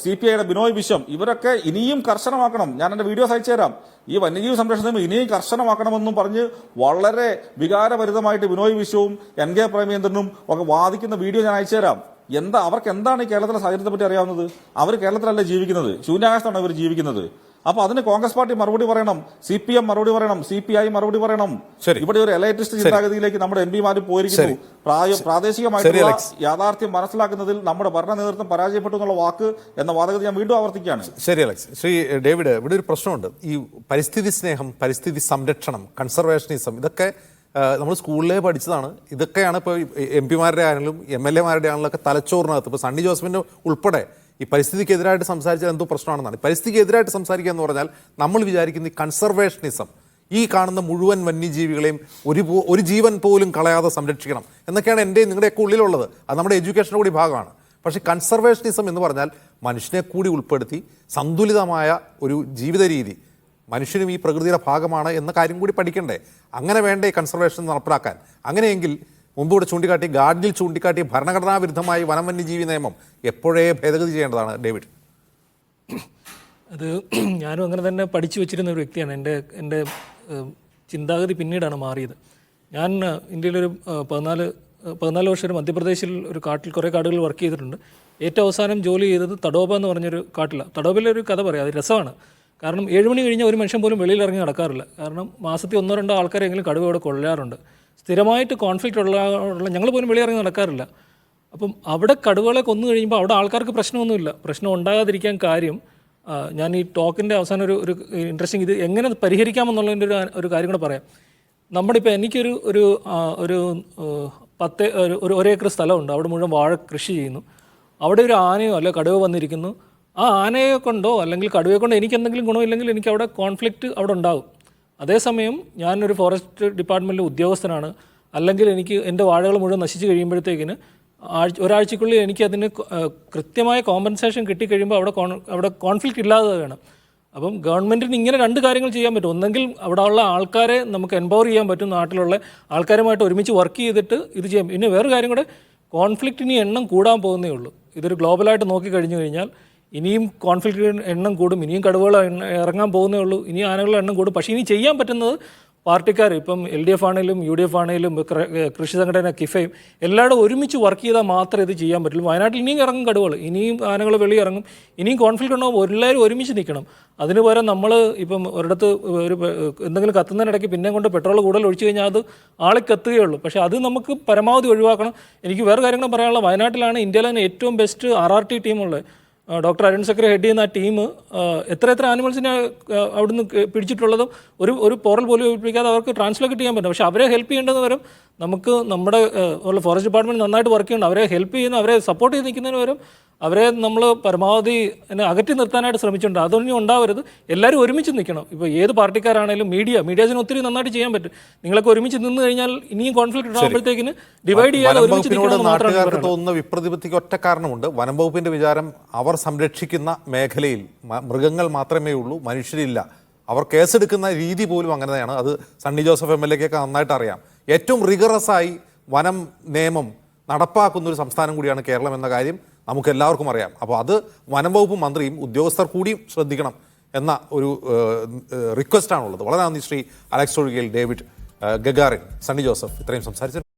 CPIയുടെ ബിനോയ് വിശ്വം, ഇവരൊക്കെ ഇനിയും കർശനമാക്കണം. ഞാൻ എന്റെ വീഡിയോസ് അയച്ചു തരാം. ഈ വന്യജീവി സംരക്ഷണം ഇനിയും കർശനമാക്കണമെന്നും പറഞ്ഞ് വളരെ വികാരഭരിതമായിട്ട് ബിനോയ് വിശ്വവും NK പ്രേമചന്ദ്രനും ഒക്കെ വാദിക്കുന്ന വീഡിയോ ഞാൻ അയച്ചു തരാം. അവർക്ക് എന്താണ് ഈ കേരളത്തിലെ സാഹചര്യത്തെ പറ്റി അറിയാവുന്നത്? അവർ കേരളത്തിലല്ല ജീവിക്കുന്നത്, ശൂന്യാകാശത്താണ് അവർ ജീവിക്കുന്നത്. അപ്പൊ അതിന് കോൺഗ്രസ് പാർട്ടി മറുപടി പറയണം, CPM മറുപടി പറയണം, CPI മറുപടി പറയണം. ഇവിടെ ഒരു എലൈറ്റിസ്റ്റ് ചിന്താഗതിയിലേക്ക് നമ്മുടെ MP മാർ പോയിരിക്കുന്നു. പ്രാദേശികമായിട്ടുള്ള യാഥാർത്ഥ്യം മനസ്സിലാക്കുന്നതിൽ നമ്മുടെ ഭരണ നേതൃത്വം പരാജയപ്പെട്ടു എന്നുള്ള വാക്ക് എന്ന വാദഗതി ഞാൻ വീണ്ടും ആവർത്തിക്കുകയാണ്. ശരി അലക്സ്. ശ്രീ ഡേവിഡ്, ഇവിടെ ഒരു പ്രശ്നമുണ്ട്. ഈ പരിസ്ഥിതി സ്നേഹം, പരിസ്ഥിതി സംരക്ഷണം, കൺസർവേഷനിസം, ഇതൊക്കെ നമ്മൾ സ്കൂളിലേ പഠിച്ചതാണ്. ഇതൊക്കെയാണ് ഇപ്പോൾ MP മാരുടെ ആണെങ്കിലും MLA മാരുടെ ആണെങ്കിലും ഒക്കെ തലച്ചോറിനകത്ത്. ഇപ്പോൾ സണ്ണി ജോസഫിന്റെ ഉൾപ്പെടെ ഈ പരിസ്ഥിതിക്കെതിരായിട്ട് സംസാരിച്ചാൽ എന്തോ പ്രശ്നമാണെന്നാണ്. പരിസ്ഥിതിക്കെതിരായിട്ട് സംസാരിക്കുക എന്ന് പറഞ്ഞാൽ നമ്മൾ വിചാരിക്കുന്ന ഈ കൺസർവേഷനിസം, ഈ കാണുന്ന മുഴുവൻ വന്യജീവികളെയും ഒരു ജീവൻ പോലും കളയാതെ സംരക്ഷിക്കണം എന്നൊക്കെയാണ് എൻ്റെ നിങ്ങളുടെയൊക്കെ ഉള്ളിലുള്ളത്. അത് നമ്മുടെ എഡ്യൂക്കേഷൻ്റെ കൂടി ഭാഗമാണ്. പക്ഷേ കൺസർവേഷനിസം എന്ന് പറഞ്ഞാൽ മനുഷ്യനെ കൂടി ഉൾപ്പെടുത്തി സന്തുലിതമായ ഒരു ജീവിത രീതി, മനുഷ്യനും ഈ പ്രകൃതിയുടെ ഭാഗമാണ് എന്ന കാര്യം കൂടി പഠിക്കണ്ടേ? അങ്ങനെ വേണ്ടേ കൺസർവേഷൻ നടപ്പിലാക്കാൻ? അങ്ങനെയെങ്കിൽ മുമ്പ് ചൂണ്ടിക്കാട്ടി ഗാഡ്ഗിൽ ചൂണ്ടിക്കാട്ടിയ ഭരണഘടനാ വിരുദ്ധമായി വനം വന്യജീവി നിയമം എപ്പോഴേ ഭേദഗതി ചെയ്യേണ്ടതാണ്. ഡേവിഡ്, അത് ഞാനും അങ്ങനെ തന്നെ പഠിച്ചു വെച്ചിരുന്ന ഒരു വ്യക്തിയാണ്. എൻ്റെ ചിന്താഗതി പിന്നീടാണ് മാറിയത്. ഞാൻ ഇന്ത്യയിലൊരു 14 വർഷം മധ്യപ്രദേശിൽ ഒരു കാട്ടിൽ കുറേ കാടുകളിൽ വർക്ക് ചെയ്തിട്ടുണ്ട്. ഏറ്റവും അവസാനം ജോലി ചെയ്തത് തഡോബ എന്ന് പറഞ്ഞൊരു കാട്ടിലാണ്. തഡോബയിലൊരു കഥ പറയാം, അത് രസമാണ്. കാരണം 7 മണി കഴിഞ്ഞാൽ ഒരു മനുഷ്യൻ പോലും വെളിയിൽ ഇറങ്ങി നടക്കാറില്ല. കാരണം മാസത്തിൽ 1-2 ആൾക്കാരെങ്കിലും കടുവ അവിടെ കൊള്ളാറുണ്ട്. സ്ഥിരമായിട്ട് കോൺഫ്ലിക്റ്റ് ഉള്ള ഞങ്ങൾ പോലും വെളിയിറങ്ങി നടക്കാറില്ല. അപ്പം അവിടെ കടുവകളെ കൊന്നു കഴിയുമ്പോൾ അവിടെ ആൾക്കാർക്ക് പ്രശ്നമൊന്നുമില്ല. പ്രശ്നം ഉണ്ടാകാതിരിക്കാൻ കാര്യം, ഞാൻ ഈ ടോക്കിൻ്റെ അവസാനം ഒരു ഇൻട്രസ്റ്റിംഗ്, ഇത് എങ്ങനെ പരിഹരിക്കാമെന്നുള്ളതിൻ്റെ ഒരു കാര്യം കൂടെ പറയാം. നമ്മുടെ ഇപ്പോൾ എനിക്കൊരു ഒരു 1 ഏക്കർ സ്ഥലമുണ്ട്. അവിടെ മുഴുവൻ വാഴ കൃഷി ചെയ്യുന്നു. അവിടെ ഒരു ആനയോ അല്ല കടുവ വന്നിരിക്കുന്നു. ആ ആനയെ കൊണ്ടോ അല്ലെങ്കിൽ കടുവയെ കൊണ്ടോ എനിക്ക് എന്തെങ്കിലും ഗുണമില്ലെങ്കിൽ എനിക്ക് അവിടെ കോൺഫ്ലിക്റ്റ് അവിടെ ഉണ്ടാകും. അതേസമയം ഞാനൊരു ഫോറസ്റ്റ് ഡിപ്പാർട്ട്മെൻറ്റിലെ ഉദ്യോഗസ്ഥനാണ്, അല്ലെങ്കിൽ എനിക്ക് എൻ്റെ വാഴകൾ മുഴുവൻ നശിച്ച് കഴിയുമ്പോഴത്തേക്കിന് ഒരാഴ്ചക്കുള്ളിൽ എനിക്ക് അതിന് കൃത്യമായ കോമ്പൻസേഷൻ കിട്ടിക്കഴിയുമ്പോൾ അവിടെ കോൺഫ്ലിക്റ്റ് ഇല്ലാതെ വേണം. അപ്പം ഗവൺമെൻറ്റിന് ഇങ്ങനെ 2 കാര്യങ്ങൾ ചെയ്യാൻ പറ്റും. ഒന്നെങ്കിൽ അവിടെ ഉള്ള ആൾക്കാരെ നമുക്ക് എംപവർ ചെയ്യാൻ പറ്റും, നാട്ടിലുള്ള ആൾക്കാരുമായിട്ട് ഒരുമിച്ച് വർക്ക് ചെയ്തിട്ട് ഇത് ചെയ്യാം. പിന്നെ വേറൊരു കാര്യം കൂടെ, കോൺഫ്ലിക്റ്റിന് എണ്ണം കൂടാൻ പോകുന്നേ ഉള്ളൂ. ഇതൊരു ഗ്ലോബലായിട്ട് നോക്കി കഴിഞ്ഞു കഴിഞ്ഞാൽ ഇനിയും കോൺഫ്ലിക്റ്റിന് എണ്ണം കൂടും, ഇനിയും കടുവകൾ ഇറങ്ങാൻ പോകുന്നേ ഉള്ളൂ, ഇനി ആനകളുടെ എണ്ണം കൂടും. പക്ഷേ ഇനി ചെയ്യാൻ പറ്റുന്നത് പാർട്ടിക്കാർ, ഇപ്പം LDF ആണെങ്കിലും UDF ആണെങ്കിലും കൃഷി സംഘടന കിഫയും എല്ലാവരും ഒരുമിച്ച് വർക്ക് ചെയ്താൽ മാത്രമേ ഇത് ചെയ്യാൻ പറ്റുള്ളൂ. വയനാട്ടിൽ ഇനിയും ഇറങ്ങും കടുവകൾ, ഇനിയും ആനകൾ വെളിയിറങ്ങും, ഇനിയും കോൺഫ്ലിക്റ്റ് ഉണ്ടാകും. എല്ലാവരും ഒരുമിച്ച് നിൽക്കണം. അതിന് പകരം നമ്മൾ ഇപ്പം ഒരിടത്ത് എന്തെങ്കിലും കത്തുന്നതിനിടയ്ക്ക് പിന്നെ കൊണ്ട് പെട്രോൾ കൂടുതൽ ഒഴിച്ചു കഴിഞ്ഞാൽ അത് ആളെ കത്തുകയുള്ളൂ. പക്ഷേ അത് നമുക്ക് പരമാവധി ഒഴിവാക്കണം. എനിക്ക് വേറെ കാര്യങ്ങളും പറയാനുള്ള, വയനാട്ടിലാണ് ഇന്ത്യയിലെ തന്നെ ഏറ്റവും ബെസ്റ്റ് RRT ടീമുള്ളത്. ഡോക്ടർ അരുൺ സക്രെ ഹെഡ് ചെയ്യുന്ന ആ ടീം എത്ര ആനിമൽസിനെ അവിടുന്ന് പിടിച്ചിട്ടുള്ളതും ഒരു പോറൽ പോലും ഏൽപ്പിക്കാതെ അവർക്ക് ട്രാൻസ്ലോക്കേറ്റ് ചെയ്യാൻ പറ്റും. പക്ഷേ അവരെ ഹെൽപ്പ് ചെയ്യേണ്ടത് വരും നമുക്ക് നമ്മുടെ ഫോറസ്റ്റ് ഡിപ്പാർട്ട്മെൻറ്റ് നന്നായിട്ട് വർക്ക് ചെയ്യണം. അവരെ ഹെൽപ്പ് ചെയ്യുന്ന, അവരെ സപ്പോർട്ട് ചെയ്ത് നിൽക്കുന്നതിന് വരും അവരെ നമ്മൾ പരമാവധി അകറ്റി നിർത്താനായിട്ട് ശ്രമിച്ചിട്ടുണ്ട്. അതൊന്നും ഉണ്ടാവരുത്. എല്ലാവരും ഒരുമിച്ച് നിൽക്കണം. ഇപ്പോൾ ഏത് പാർട്ടിക്കാരാണെങ്കിലും മീഡിയാസിന് ഒത്തിരി നന്നായിട്ട് ചെയ്യാൻ പറ്റും. നിങ്ങളൊക്കെ ഒരുമിച്ച് നിന്ന് കഴിഞ്ഞാൽ ഇനിയും കോൺഫ്ലിക്റ്റ് ഉണ്ടാകുമ്പോഴത്തേക്കിന് ഡിവൈഡ് ചെയ്യാതെ ഒരുമിച്ച് നാട്ടുകാർക്ക് തോന്നുന്ന വിപ്രതിപത്തിക്ക് ഒറ്റ കാരണമുണ്ട്. വനം വകുപ്പിന്റെ വിചാരം അവർ സംരക്ഷിക്കുന്ന മേഖലയിൽ മൃഗങ്ങൾ മാത്രമേ ഉള്ളൂ, മനുഷ്യരില്ല. അവർ കേസെടുക്കുന്ന രീതി പോലും അങ്ങനെ തന്നെയാണ്. അത് സണ്ണി ജോസഫ് MLA-ക്കൊക്കെ നന്നായിട്ട് അറിയാം. ഏറ്റവും റിഗറസായി വനം നിയമം നടപ്പാക്കുന്ന ഒരു സംസ്ഥാനം കൂടിയാണ് കേരളം എന്ന കാര്യം നമുക്ക് എല്ലാവർക്കും അറിയാം. അപ്പോൾ അത് വനം വകുപ്പ് മന്ത്രിയും ഉദ്യോഗസ്ഥർ കൂടിയും ശ്രദ്ധിക്കണം എന്ന ഒരു റിക്വസ്റ്റാണുള്ളത്. വളരെ നന്ദി Shri Alex Ozhikayil, David Gagarin, Sunny Joseph ഇത്രയും സംസാരിച്ചു.